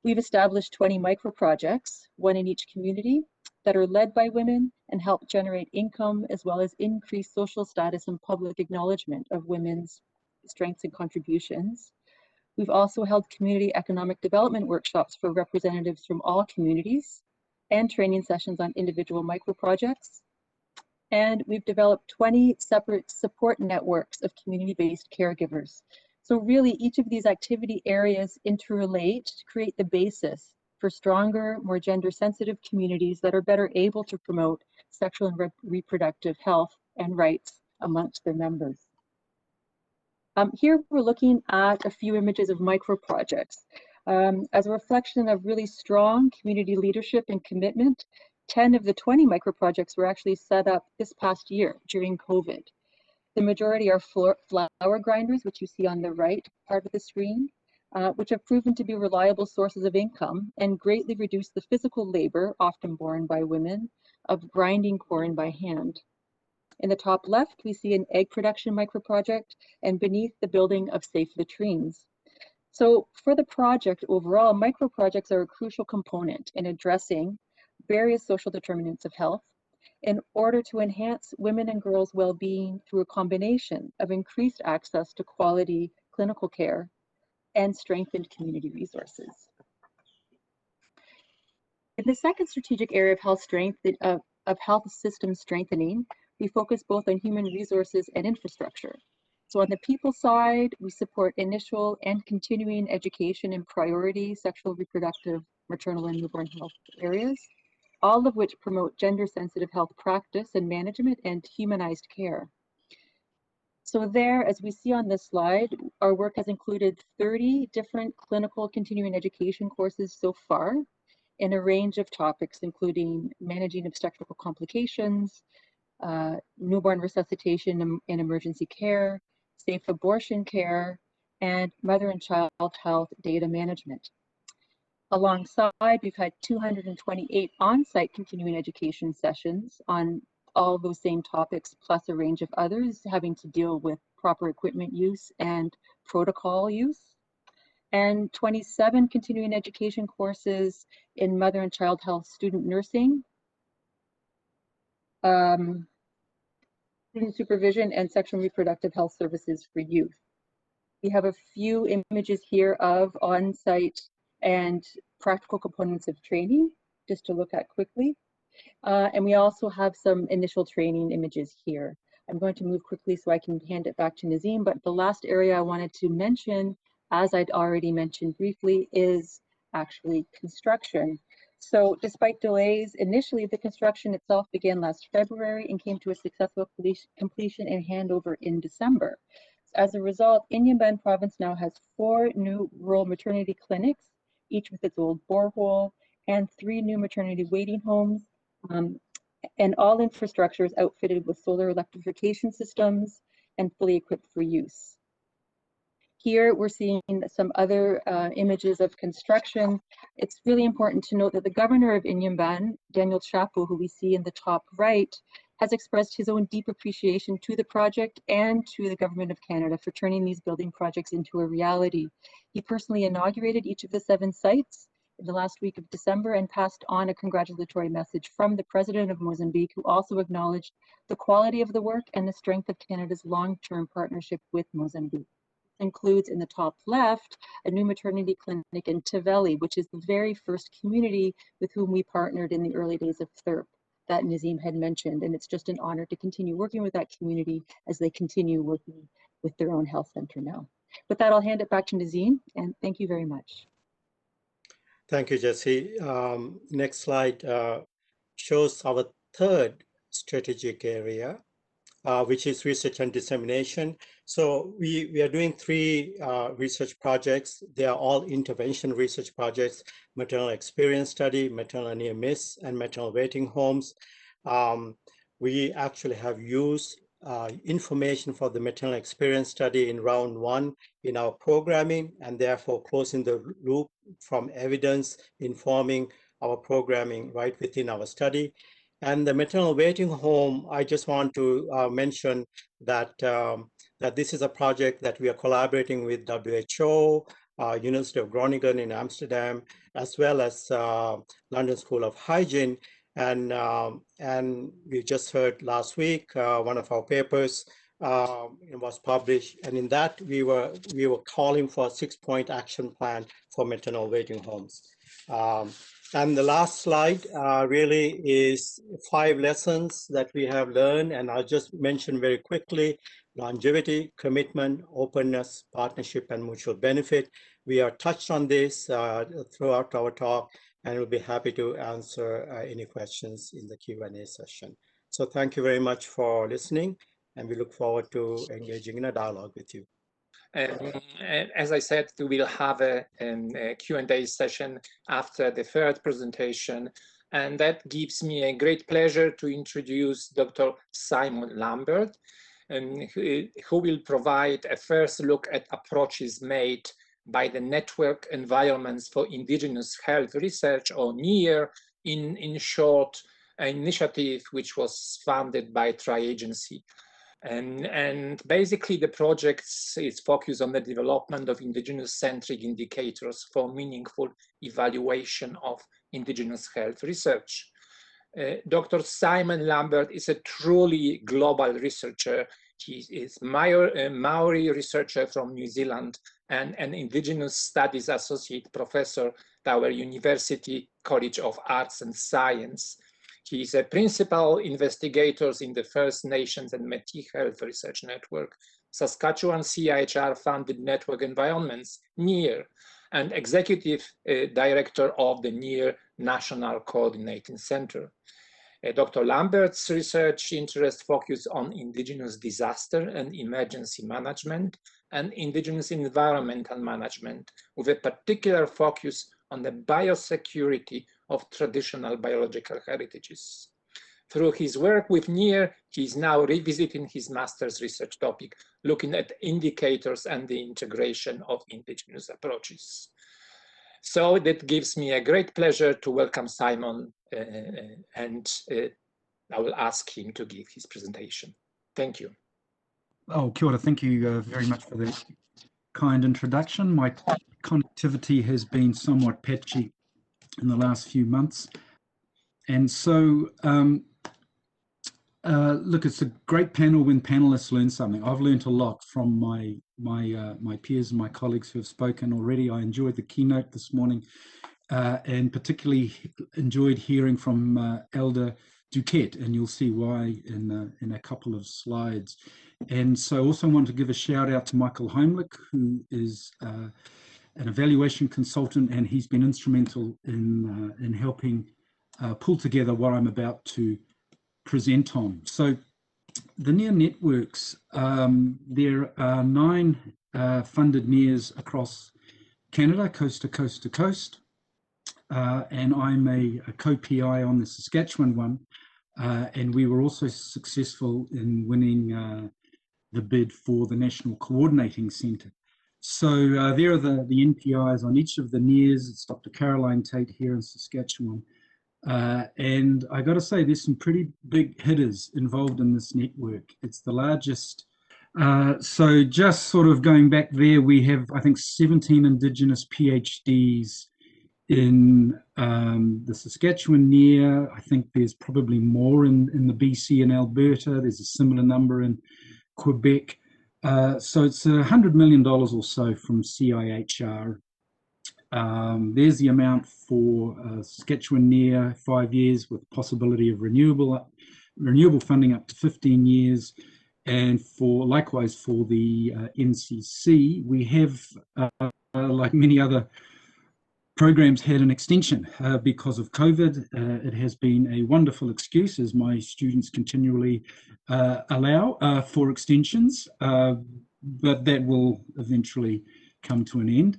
We've established 20 micro-projects, one in each community, that are led by women and help generate income as well as increase social status and public acknowledgement of women's strengths and contributions. We've also held community economic development workshops for representatives from all communities and training sessions on individual micro-projects. And we've developed 20 separate support networks of community-based caregivers. So really each of these activity areas interrelate to create the basis for stronger, more gender-sensitive communities that are better able to promote sexual and reproductive health and rights amongst their members. Here we're looking at a few images of micro-projects. As a reflection of really strong community leadership and commitment, 10 of the 20 micro-projects were actually set up this past year during COVID. The majority are flower grinders, which you see on the right part of the screen, which have proven to be reliable sources of income and greatly reduce the physical labor, often borne by women, of grinding corn by hand. In the top left, we see an egg production micro-project, and beneath the building of safe latrines. So for the project overall, micro-projects are a crucial component in addressing various social determinants of health in order to enhance women and girls' well-being through a combination of increased access to quality clinical care and strengthened community resources. In the second strategic area of health system strengthening, we focus both on human resources and infrastructure. So on the people side, we support initial and continuing education in priority sexual, reproductive, maternal, and newborn health areas, all of which promote gender-sensitive health practice and management and humanized care. So there, as we see on this slide, our work has included 30 different clinical continuing education courses so far in a range of topics, including managing obstetrical complications, newborn resuscitation and emergency care, safe abortion care, and mother and child health data management. Alongside, we've had 228 on-site continuing education sessions on all those same topics, plus a range of others having to deal with proper equipment use and protocol use, and 27 continuing education courses in mother and child health, student nursing, student supervision, and sexual and reproductive health services for youth. We have a few images here of on-site and practical components of training, just to look at quickly. And we also have some initial training images here. I'm going to move quickly so I can hand it back to Nazeem, but the last area I wanted to mention, as I'd already mentioned briefly, is actually construction. So despite delays, initially the construction itself began last February and came to a successful completion and handover in December. As a result, Indian Band Province now has 4 new rural maternity clinics, each with its old borehole, and 3 new maternity waiting homes, and all infrastructure is outfitted with solar electrification systems and fully equipped for use. Here we're seeing some other images of construction. It's really important to note that the governor of Indian Band, Daniel Chapo, who we see in the top right, has expressed his own deep appreciation to the project and to the Government of Canada for turning these building projects into a reality. He personally inaugurated each of the 7 sites in the last week of December and passed on a congratulatory message from the President of Mozambique, who also acknowledged the quality of the work and the strength of Canada's long-term partnership with Mozambique. This includes, in the top left, a new maternity clinic in Tuhoe, which is the very first community with whom we partnered in the early days of THRP that Nazeem had mentioned, and it's just an honor to continue working with that community as they continue working with their own health center now. With that, I'll hand it back to Nazeem, and thank you very much. Thank you, Jessie. Next slide shows our third strategic area, which is research and dissemination. So we are doing three research projects. They are all intervention research projects: maternal experience study, maternal near miss, and maternal waiting homes. We actually have used information for the maternal experience study in round one in our programming, and therefore closing the loop from evidence informing our programming right within our study. And the maternal waiting home, I just want to mention that that this is a project that we are collaborating with WHO, University of Groningen in Amsterdam, as well as London School of Hygiene. And we just heard last week one of our papers was published, and in that we were calling for a 6-point action plan for maternal waiting homes. And the last slide really is 5 lessons that we have learned, and I'll just mention very quickly: longevity, commitment, openness, partnership, and mutual benefit. We are touched on this throughout our talk, and we'll be happy to answer any questions in the Q&A session. So thank you very much for listening, and we look forward to engaging in a dialogue with you. As I said, we will have a Q&A session after the third presentation, and that gives me a great pleasure to introduce Dr. Simon Lambert, who will provide a first look at approaches made by the Network Environments for Indigenous Health Research, or NEIHR, in short, an initiative which was funded by Tri-Agency. And basically the project is focused on the development of Indigenous-centric indicators for meaningful evaluation of Indigenous health research. Dr. Simon Lambert is a truly global researcher. He is a Maori researcher from New Zealand and an Indigenous Studies Associate Professor at our University College of Arts and Science. He is a principal investigator in the First Nations and Métis Health Research Network, Saskatchewan CIHR funded Network Environments, NEIHR, and executive director of the NEIHR National Coordinating Center. Dr. Lambert's research interests focus on Indigenous disaster and emergency management and Indigenous environmental management, with a particular focus on the biosecurity of traditional biological heritages. Through his work with NEIHR, he is now revisiting his master's research topic, looking at indicators and the integration of Indigenous approaches. So that gives me a great pleasure to welcome Simon, and I will ask him to give his presentation. Thank you. Oh, kia ora. Thank you very much for the kind introduction. My connectivity has been somewhat patchy in the last few months. And so, look, it's a great panel when panelists learn something. I've learned a lot from my peers and my colleagues who have spoken already. I enjoyed the keynote this morning, and particularly enjoyed hearing from Elder Duquette, and you'll see why in a couple of slides. And so also want to give a shout out to Michael Heimlich, who is an evaluation consultant, and he's been instrumental in helping pull together what I'm about to present on. So the NEIHR networks, there are 9 funded NEIHRs across Canada, coast to coast to coast. And I'm a co-PI on the Saskatchewan one. And we were also successful in winning the bid for the National Coordinating Centre. So there are the NPIs on each of the NEIHRs. It's Dr. Caroline Tate here in Saskatchewan. And I got to say, there's some pretty big hitters involved in this network. It's the largest. So just sort of going back there, we have, I think, 17 Indigenous PhDs in the Saskatchewan NEIHR. I think there's probably more in the BC and Alberta. There's a similar number in Quebec. So it's $100 million or so from CIHR. There's the amount for Saskatchewan NEIHR, 5 years with possibility of renewable funding up to 15 years. And for likewise for the NCC, we have, like many other programs had an extension because of COVID. It has been a wonderful excuse, as my students continually allow for extensions, but that will eventually come to an end.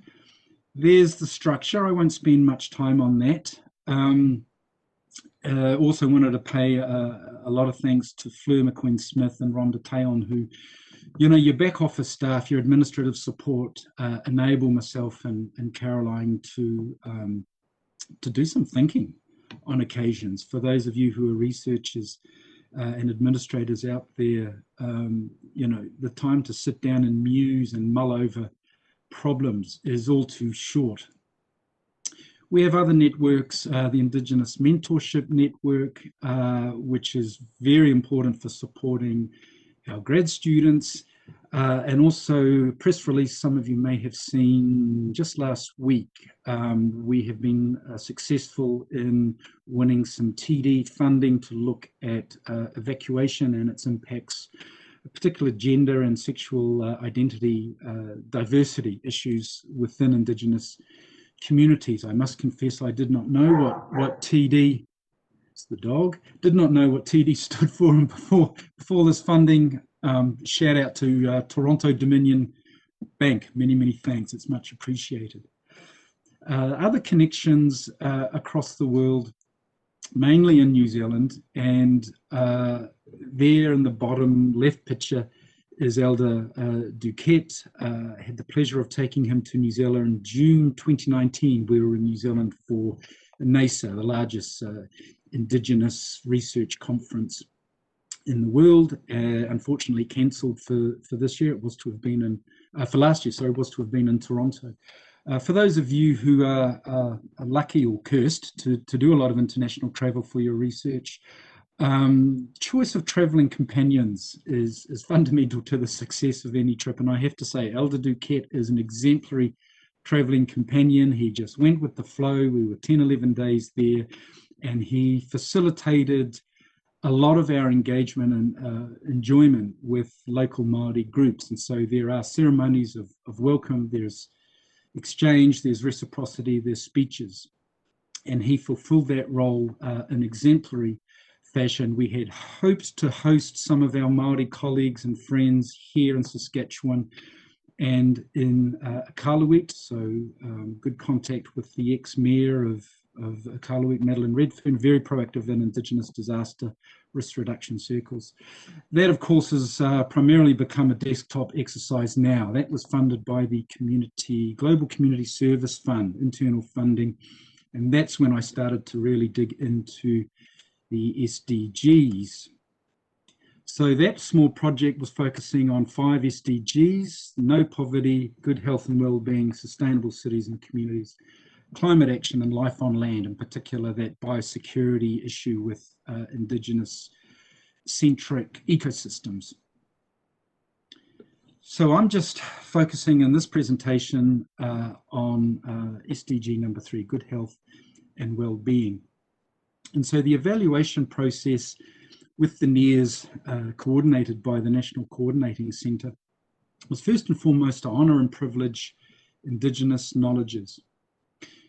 There's the structure. I won't spend much time on that. Also wanted to pay a lot of thanks to Fleur McQueen-Smith and Rhonda Tayon, who, you know, your back office staff, your administrative support, enable myself and Caroline to do some thinking on occasions. For those of you who are researchers and administrators out there, you know, the time to sit down and muse and mull over problems is all too short. We have other networks, the Indigenous Mentorship Network, which is very important for supporting our grad students, and also press release some of you may have seen just last week. We have been successful in winning some TD funding to look at evacuation and its impacts, particular gender and sexual identity diversity issues within Indigenous communities. I must confess I did not know what TD, it's the dog, did not know what TD stood for, and before this funding, shout out to Toronto Dominion Bank, many thanks, it's much appreciated. Other connections across the world, mainly in New Zealand, and there in the bottom left picture is Elder Duquette. I had the pleasure of taking him to New Zealand in June 2019. We were in New Zealand for NEIHR, the largest Indigenous research conference in the world, unfortunately cancelled for this year. It was to have been in, for last year, sorry, it was to have been in Toronto. For those of you who are lucky or cursed to do a lot of international travel for your research, choice of travelling companions is fundamental to the success of any trip. And I have to say, Elder Duquette is an exemplary travelling companion. He just went with the flow. We were 10, 11 days there, and he facilitated a lot of our engagement and enjoyment with local Māori groups. And so there are ceremonies of welcome, there's exchange, there's reciprocity, there's speeches. And he fulfilled that role in exemplary fashion. We had hoped to host some of our Māori colleagues and friends here in Saskatchewan and in Iqaluit, so good contact with the ex-mayor of Iqaluit, Madeline Redfern, very proactive in Indigenous disaster risk reduction circles. That, of course, has primarily become a desktop exercise now. That was funded by the Global Community Service Fund, internal funding, and that's when I started to really dig into the SDGs. So that small project was focusing on 5 SDGs: no poverty, good health and well-being, sustainable cities and communities, climate action, and life on land, in particular that biosecurity issue with Indigenous-centric ecosystems. So I'm just focusing in this presentation on SDG number 3, good health and well-being. And so the evaluation process with the NEIHRs, coordinated by the National Coordinating Centre, was first and foremost to honour and privilege Indigenous knowledges.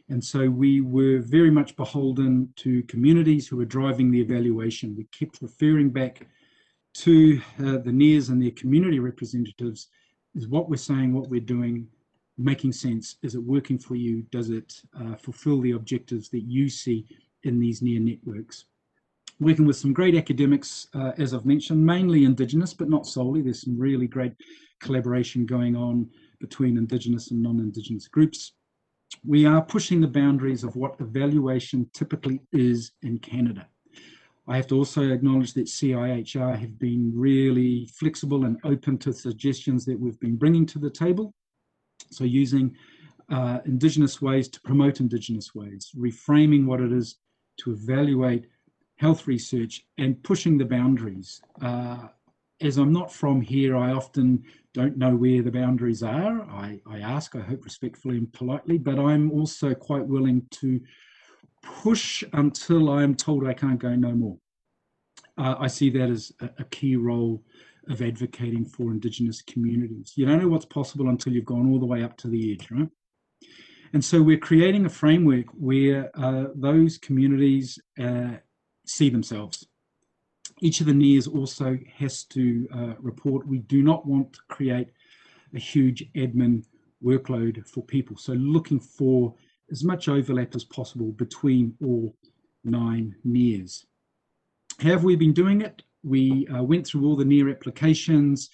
And so we were very much beholden to communities who were driving the evaluation. We kept referring back to the NEIHRs and their community representatives. Is what we're saying, what we're doing, making sense? Is it working for you? Does it fulfil the objectives that you see in these NEIHR networks? Working with some great academics, as I've mentioned, mainly Indigenous, but not solely. There's some really great collaboration going on between Indigenous and non-Indigenous groups. We are pushing the boundaries of what evaluation typically is in Canada. I have to also acknowledge that CIHR have been really flexible and open to suggestions that we've been bringing to the table. So using Indigenous ways to promote Indigenous ways, reframing what it is to evaluate health research and pushing the boundaries. As I'm not from here, I often don't know where the boundaries are. I ask, I hope respectfully and politely, but I'm also quite willing to push until I'm told I can't go no more. I see that as a key role of advocating for Indigenous communities. You don't know what's possible until you've gone all the way up to the edge, right? And so we're creating a framework where those communities see themselves. Each of the NEIHRs also has to report. We do not want to create a huge admin workload for people. So looking for as much overlap as possible between all 9 NEIHRs. How have we been doing it? We went through all the NEIHR applications,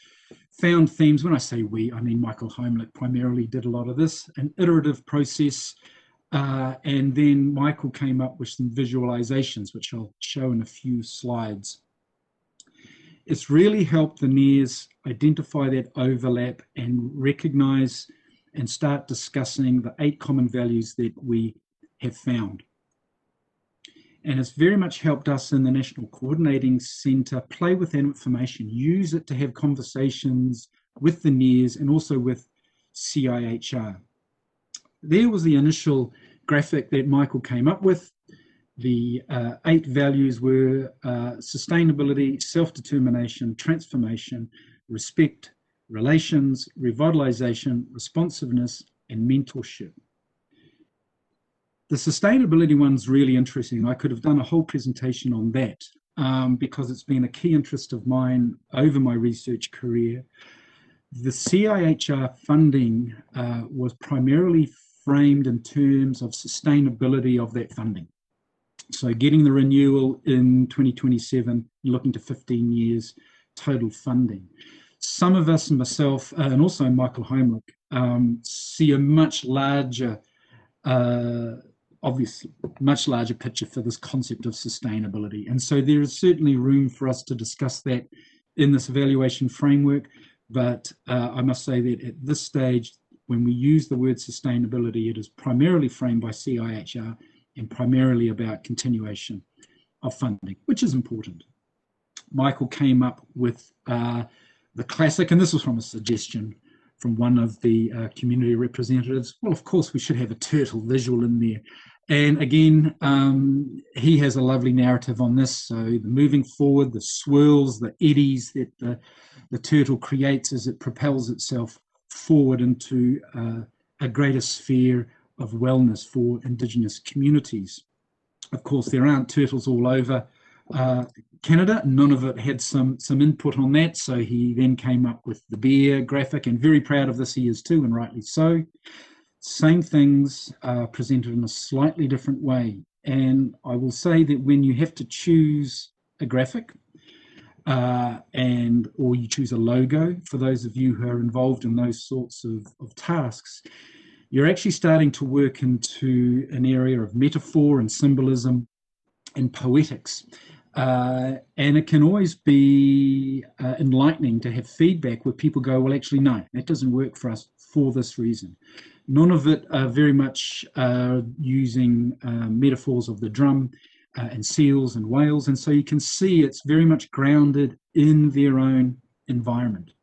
found themes. When I say we, I mean Michael Heimlich primarily did a lot of this, an iterative process, and then Michael came up with some visualizations, which I'll show in a few slides. It's really helped the NEIHRs identify that overlap and recognize and start discussing the 8 common values that we have found. And it's very much helped us in the National Coordinating Centre play with that information, use it to have conversations with the NEIHRs and also with CIHR. There was the initial graphic that Michael came up with. The 8 values were sustainability, self-determination, transformation, respect, relations, revitalisation, responsiveness, and mentorship. The sustainability one's really interesting. I could have done a whole presentation on that because it's been a key interest of mine over my research career. The CIHR funding was primarily framed in terms of sustainability of that funding. So getting the renewal in 2027, looking to 15 years total funding. Some of us, and myself, and also Michael Heimlich, see a much larger, obviously, much larger picture for this concept of sustainability. And so there is certainly room for us to discuss that in this evaluation framework. But I must say that at this stage, when we use the word sustainability, it is primarily framed by CIHR and primarily about continuation of funding, which is important. Michael came up with the classic, and this was from a suggestion from one of the community representatives. Well, of course, we should have a turtle visual in there. And again, he has a lovely narrative on this. So the moving forward, the swirls, the eddies that the turtle creates as it propels itself forward into a greater sphere of wellness for Indigenous communities. Of course, there aren't turtles all over Canada. None of it had some input on that. So he then came up with the bear graphic, and very proud of this he is too, and rightly so. Same things presented in a slightly different way. And I will say that when you have to choose a graphic or you choose a logo, for those of you who are involved in those sorts of tasks, you're actually starting to work into an area of metaphor and symbolism and poetics. And it can always be enlightening to have feedback where people go, well, actually, no, that doesn't work for us for this reason. None of it are very much using metaphors of the drum and seals and whales. And so you can see it's very much grounded in their own environment.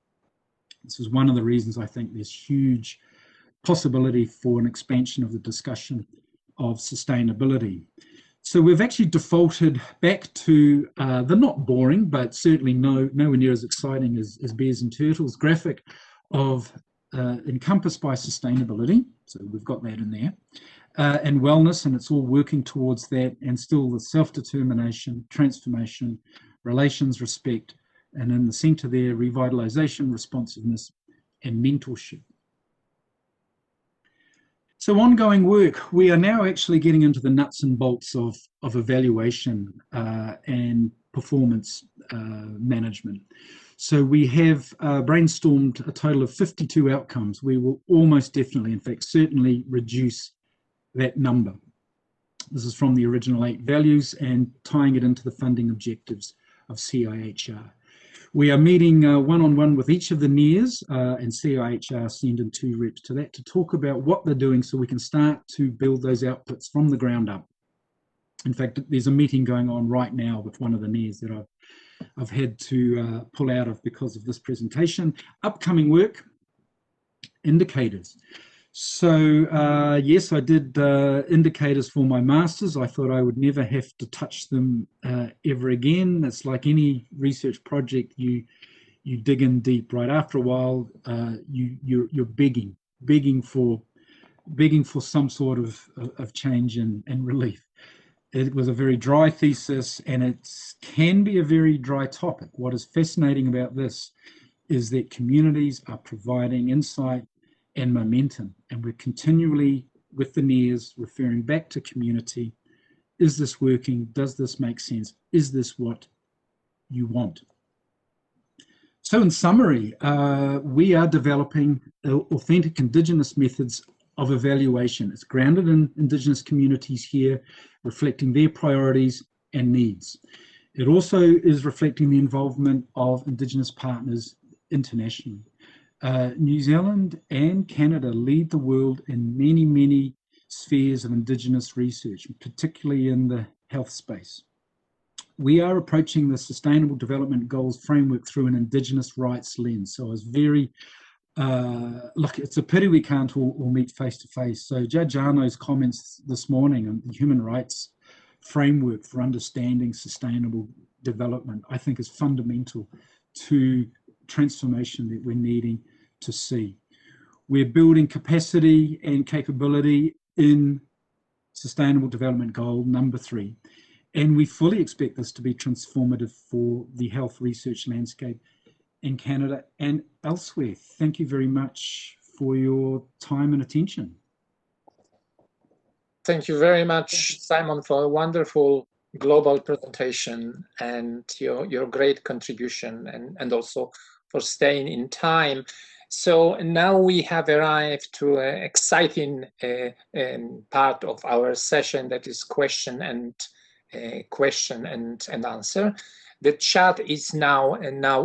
This is one of the reasons I think there's huge possibility for an expansion of the discussion of sustainability. So we've actually defaulted back to the not boring, but certainly nowhere near as exciting as bears and turtles graphic of encompassed by sustainability. So we've got that in there. And wellness, and it's all working towards that, and still the self-determination, transformation, relations, respect, and in the centre there, revitalisation, responsiveness, and mentorship. So ongoing work, we are now actually getting into the nuts and bolts of evaluation and performance management. So we have brainstormed a total of 52 outcomes. We will almost definitely, in fact, certainly reduce that number. This is from the original 8 values and tying it into the funding objectives of CIHR. We are meeting one-on-one with each of the NEIHRs, and CIHR send in 2 reps to that to talk about what they're doing so we can start to build those outputs from the ground up. In fact, there's a meeting going on right now with one of the NEIHRs that I've had to pull out of because of this presentation. Upcoming work, indicators. So yes, I did indicators for my masters. I thought I would never have to touch them ever again. It's like any research project, you dig in deep. Right after a while, you're begging for begging for some sort of change and relief. It was a very dry thesis, and it can be a very dry topic. What is fascinating about this is that communities are providing insight and momentum, and we're continually, with the NEIHRs, referring back to community. Is this working? Does this make sense? Is this what you want? So in summary, we are developing authentic Indigenous methods of evaluation. It's grounded in Indigenous communities here, reflecting their priorities and needs. It also is reflecting the involvement of Indigenous partners internationally. New Zealand and Canada lead the world in many, many spheres of Indigenous research, particularly in the health space. We are approaching the Sustainable Development Goals framework through an Indigenous rights lens. So I was very, look, it's a pity we can't all meet face to face. So Judge Arno's comments this morning on the human rights framework for understanding sustainable development, I think is fundamental to transformation that we're needing to see. We're building capacity and capability in Sustainable Development Goal number 3. And we fully expect this to be transformative for the health research landscape in Canada and elsewhere. Thank you very much for your time and attention. Thank you very much, Simon, for a wonderful global presentation and your great contribution, and also for staying in time. So now we have arrived to an exciting part of our session, that is question and answer. The chat is now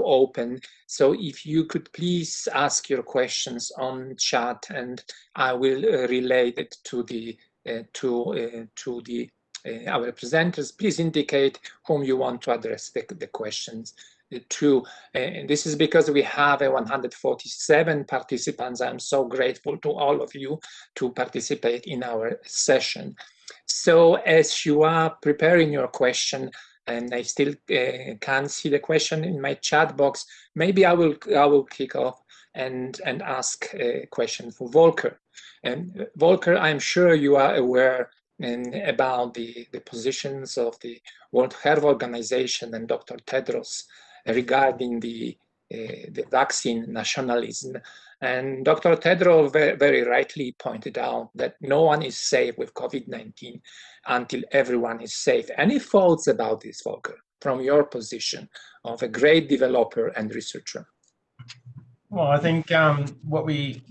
open, so if you could please ask your questions on chat, and I will relay it to our presenters. Please indicate whom you want to address the questions to. And this is because we have 147 participants. I'm so grateful to all of you to participate in our session. So as you are preparing your question, and I still can't see the question in my chat box, maybe I will kick off and ask a question for Volker. And Volker, I'm sure you are aware about the positions of the World Health Organization and Dr. Tedros regarding the vaccine nationalism. And Dr. Tedros very rightly pointed out that no one is safe with COVID-19 until everyone is safe. Any thoughts about this, Volker, from your position of a great developer and researcher? Well, I think what we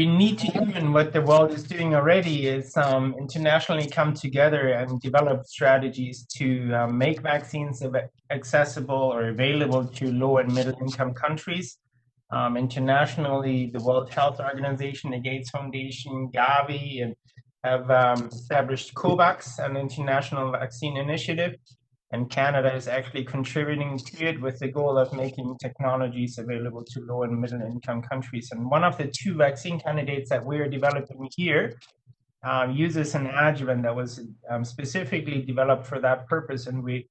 need to do, and what the world is doing already, is internationally come together and develop strategies to make vaccines accessible or available to low and middle income countries. Internationally, the World Health Organization, the Gates Foundation, Gavi, and have established COVAX, an international vaccine initiative, and Canada is actually contributing to it with the goal of making technologies available to low and middle income countries. And one of the 2 vaccine candidates that we're developing here uses an adjuvant that was specifically developed for that purpose, and we're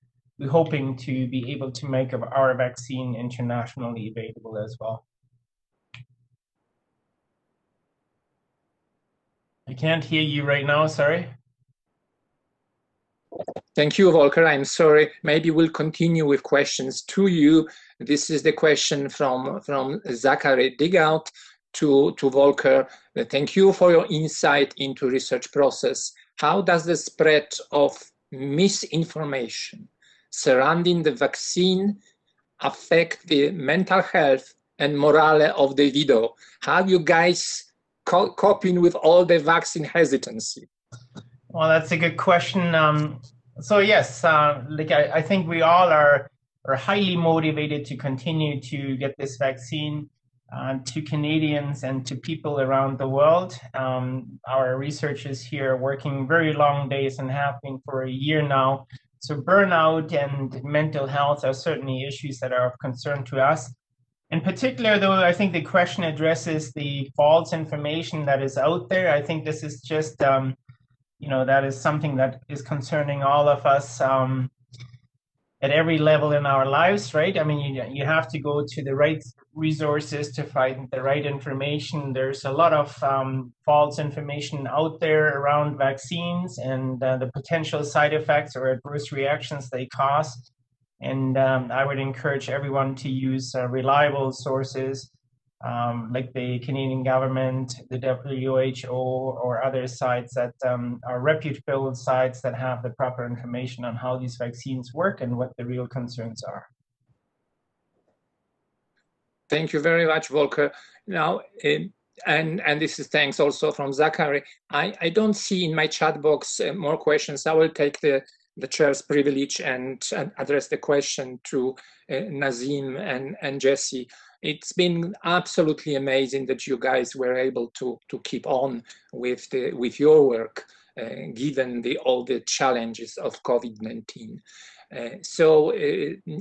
hoping to be able to make our vaccine internationally available as well. I can't hear you right now, sorry. Thank you, Volker. I'm sorry. Maybe we'll continue with questions to you. This is the question from Zachary Digout to Volker. Thank you for your insight into research process. How does the spread of misinformation surrounding the vaccine affect the mental health and morale of the VIDO? How are you guys coping with all the vaccine hesitancy? Well, that's a good question. So yes, I think we all are highly motivated to continue to get this vaccine to Canadians and to people around the world. Our researchers here are working very long days and have been for a year now. So burnout and mental health are certainly issues that are of concern to us. In particular, though, I think the question addresses the false information that is out there. I think this is just, that is something that is concerning all of us. at every level in our lives, right? I mean, you have to go to the right resources to find the right information. There's a lot of false information out there around vaccines and the potential side effects or adverse reactions they cause. And I would encourage everyone to use reliable sources like the Canadian government, the WHO, or other sites that are reputable sites that have the proper information on how these vaccines work and what the real concerns are. Thank you very much, Volker. Now, and this is thanks also from Zachary. I don't see in my chat box more questions. I will take the chair's privilege and address the question to Nazeem and Jessie. It's been absolutely amazing that you guys were able to keep on with your work, given all the challenges of COVID-19.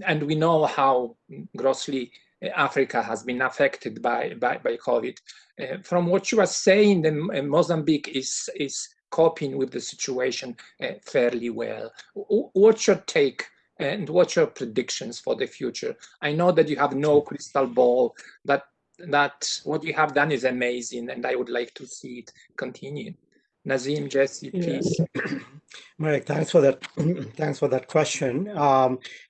And we know how grossly Africa has been affected by COVID. From what you are saying, Mozambique is coping with the situation fairly well. What's your take and what's your predictions for the future? I know that you have no crystal ball, but that what you have done is amazing, and I would like to see it continue. Nazeem, Jessie, please. Mike, thanks for that. Thanks for that question.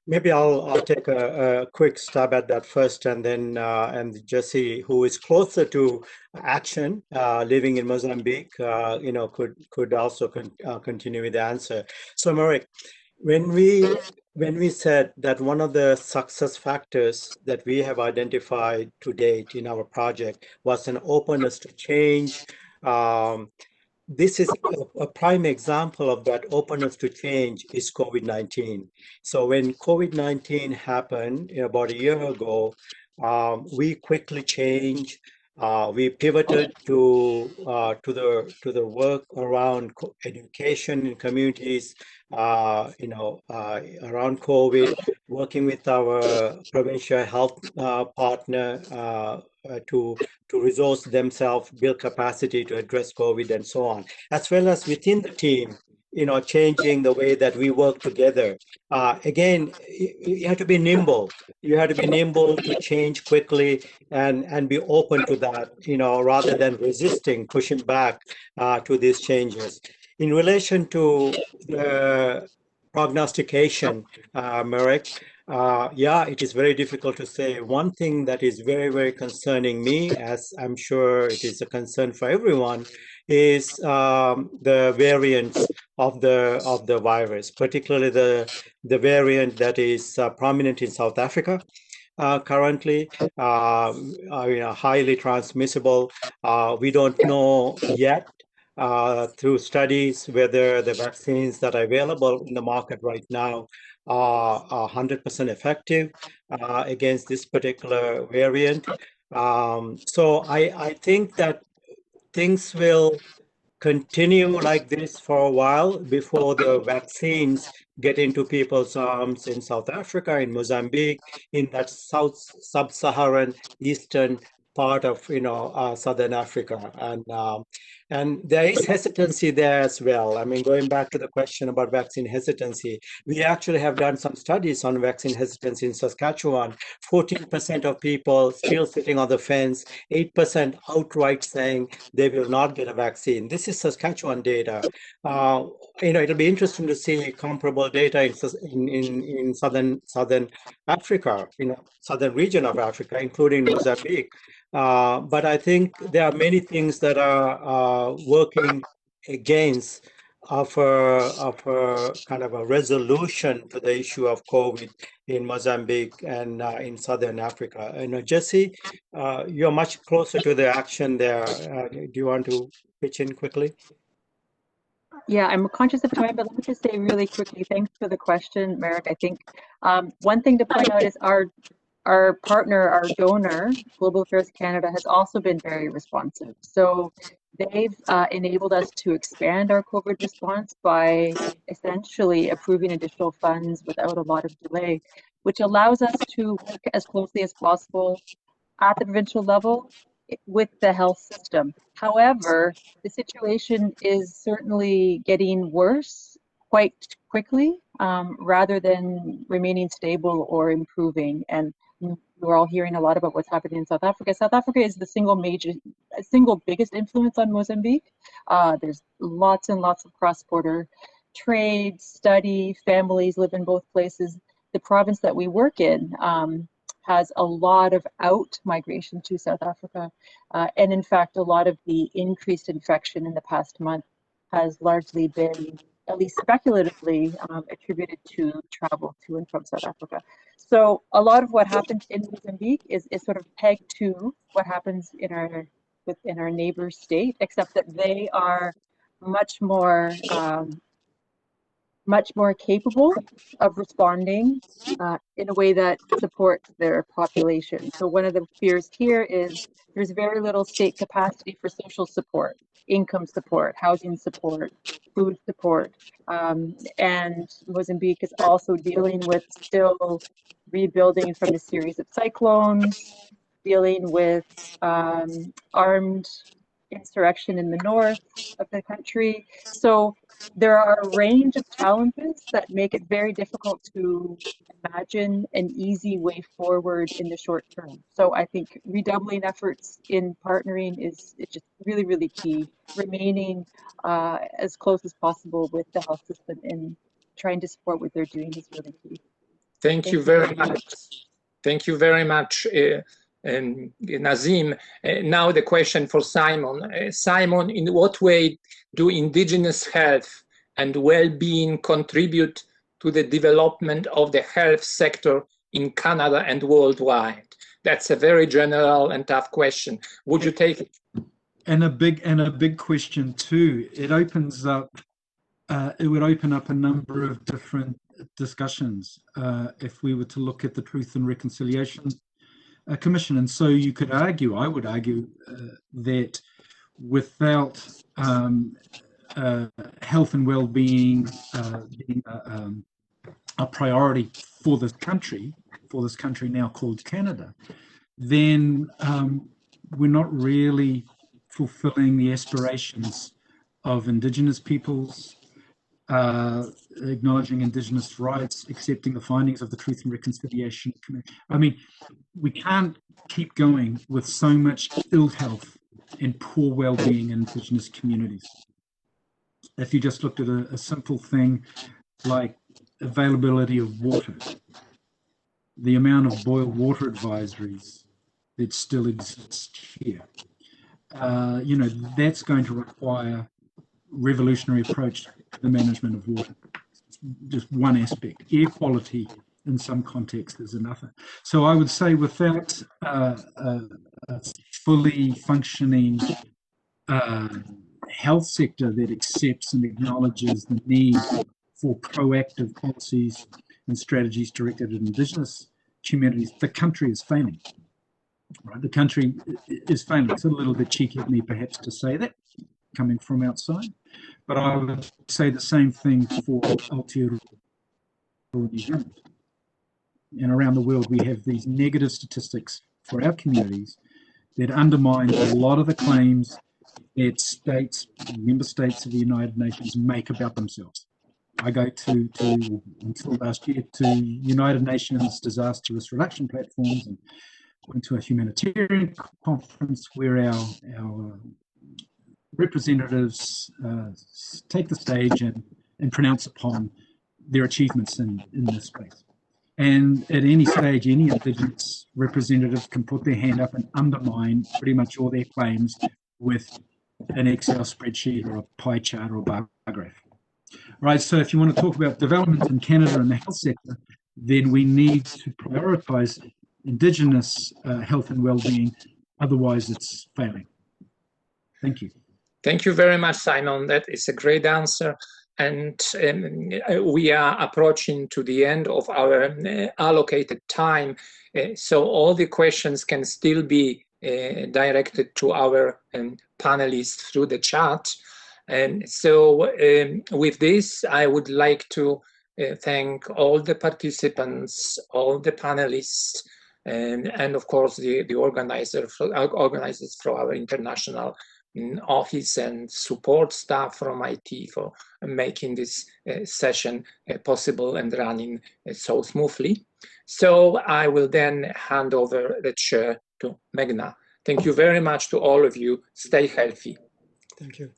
Maybe I'll take a quick stab at that first, and then and Jessie, who is closer to action, living in Mozambique, could also continue with the answer. So, Marek, when we said that one of the success factors that we have identified to date in our project was an openness to change. This is a prime example of that openness to change is COVID-19. So when COVID-19 happened about a year ago, we quickly changed. We pivoted to the work around education in communities, around COVID, working with our provincial health partner to resource themselves, build capacity to address COVID and so on, as well as within the team, changing the way that we work together. Again, you have to be nimble. You have to be nimble to change quickly and be open to that, rather than resisting, pushing back to these changes. In relation to the prognostication, Marek, yeah, it is very difficult to say. One thing that is very, very concerning me, as I'm sure it is a concern for everyone, is the variants of the virus, particularly the variant that is prominent in South Africa. Currently, highly transmissible. We don't know yet through studies whether the vaccines that are available in the market right now are 100% effective against this particular variant. So I think that things will continue like this for a while before the vaccines get into people's arms in South Africa, in Mozambique, in that sub-Saharan eastern part of Southern Africa, and there is hesitancy there as well. I mean, going back to the question about vaccine hesitancy, we actually have done some studies on vaccine hesitancy in Saskatchewan. 14% of people still sitting on the fence, 8% outright saying they will not get a vaccine. This is Saskatchewan data. It'll be interesting to see comparable data in southern Africa, southern region of Africa, including Mozambique. But I think there are many things that are working against of a kind of a resolution to the issue of COVID in Mozambique and in Southern Africa. Jessie, you're much closer to the action there. Do you want to pitch in quickly? Yeah, I'm conscious of time, but let me just say really quickly, thanks for the question, Marek. I think one thing to point out is our partner, our donor, Global Affairs Canada, has also been very responsive. So they've enabled us to expand our COVID response by essentially approving additional funds without a lot of delay, which allows us to work as closely as possible at the provincial level with the health system. However, the situation is certainly getting worse quite quickly. rather than remaining stable or improving. And we're all hearing a lot about what's happening in South Africa. South Africa is the single biggest influence on Mozambique. There's lots and lots of cross-border trade, study, families live in both places. The province that we work in has a lot of out migration to South Africa. And in fact, a lot of the increased infection in the past month has largely been, at least speculatively, attributed to travel to and from South Africa. So a lot of what happens in Mozambique is sort of pegged to what happens within our neighbor state, except that they are much more capable of responding in a way that supports their population. So one of the fears here is there's very little state capacity for social support, income support, housing support, food support. And Mozambique is also dealing with still rebuilding from a series of cyclones, dealing with armed insurrection in the north of the country. So there are a range of challenges that make it very difficult to imagine an easy way forward in the short term. So I think redoubling efforts in partnering is just really, really key. Remaining as close as possible with the health system and trying to support what they're doing is really key. Thank you very much. Thank you very much, Nazeem. Now the question for Simon. Simon, in what way do Indigenous health and well-being contribute to the development of the health sector in Canada and worldwide? That's a very general and tough question. Would you take it? And a big question too. It opens up. It would open up a number of different discussions if we were to look at the Truth and Reconciliation Commission. And so you could argue, I would argue, that without health and well-being being a priority for this country now called Canada, then we're not really fulfilling the aspirations of Indigenous peoples, acknowledging Indigenous rights, accepting the findings of the Truth and Reconciliation Commission. I mean, we can't keep going with so much ill health and poor well-being in Indigenous communities. If you just looked at a simple thing like availability of water, the amount of boiled water advisories that still exist here, you know, that's going to require revolutionary approach to the management of water. Just one aspect. Air quality in some contexts is another. So I would say without a fully functioning health sector that accepts and acknowledges the need for proactive policies and strategies directed at Indigenous communities, the country is failing. Right? The country is failing. It's a little bit cheeky of me perhaps to say that, coming from outside, but I would say the same thing for Aotearoa New Zealand. And around the world, we have these negative statistics for our communities that undermine a lot of the claims that states, member states of the United Nations make about themselves. I go to until last year, to United Nations disaster risk reduction platforms, and went to a humanitarian conference where our representatives take the stage and pronounce upon their achievements in this space. And at any stage, any Indigenous representative can put their hand up and undermine pretty much all their claims with an Excel spreadsheet or a pie chart or a bar graph. Right, so if you want to talk about development in Canada and the health sector, then we need to prioritize Indigenous health and well-being, otherwise it's failing. Thank you. Thank you very much, Simon. That is a great answer. And we are approaching to the end of our allocated time. So all the questions can still be directed to our panelists through the chat. And so with this, I would like to thank all the participants, all the panelists, and of course the organizers for our international office and support staff from IT for making this session possible and running so smoothly. So I will then hand over the chair to Meghna. Thank you very much to all of you. Stay healthy. Thank you.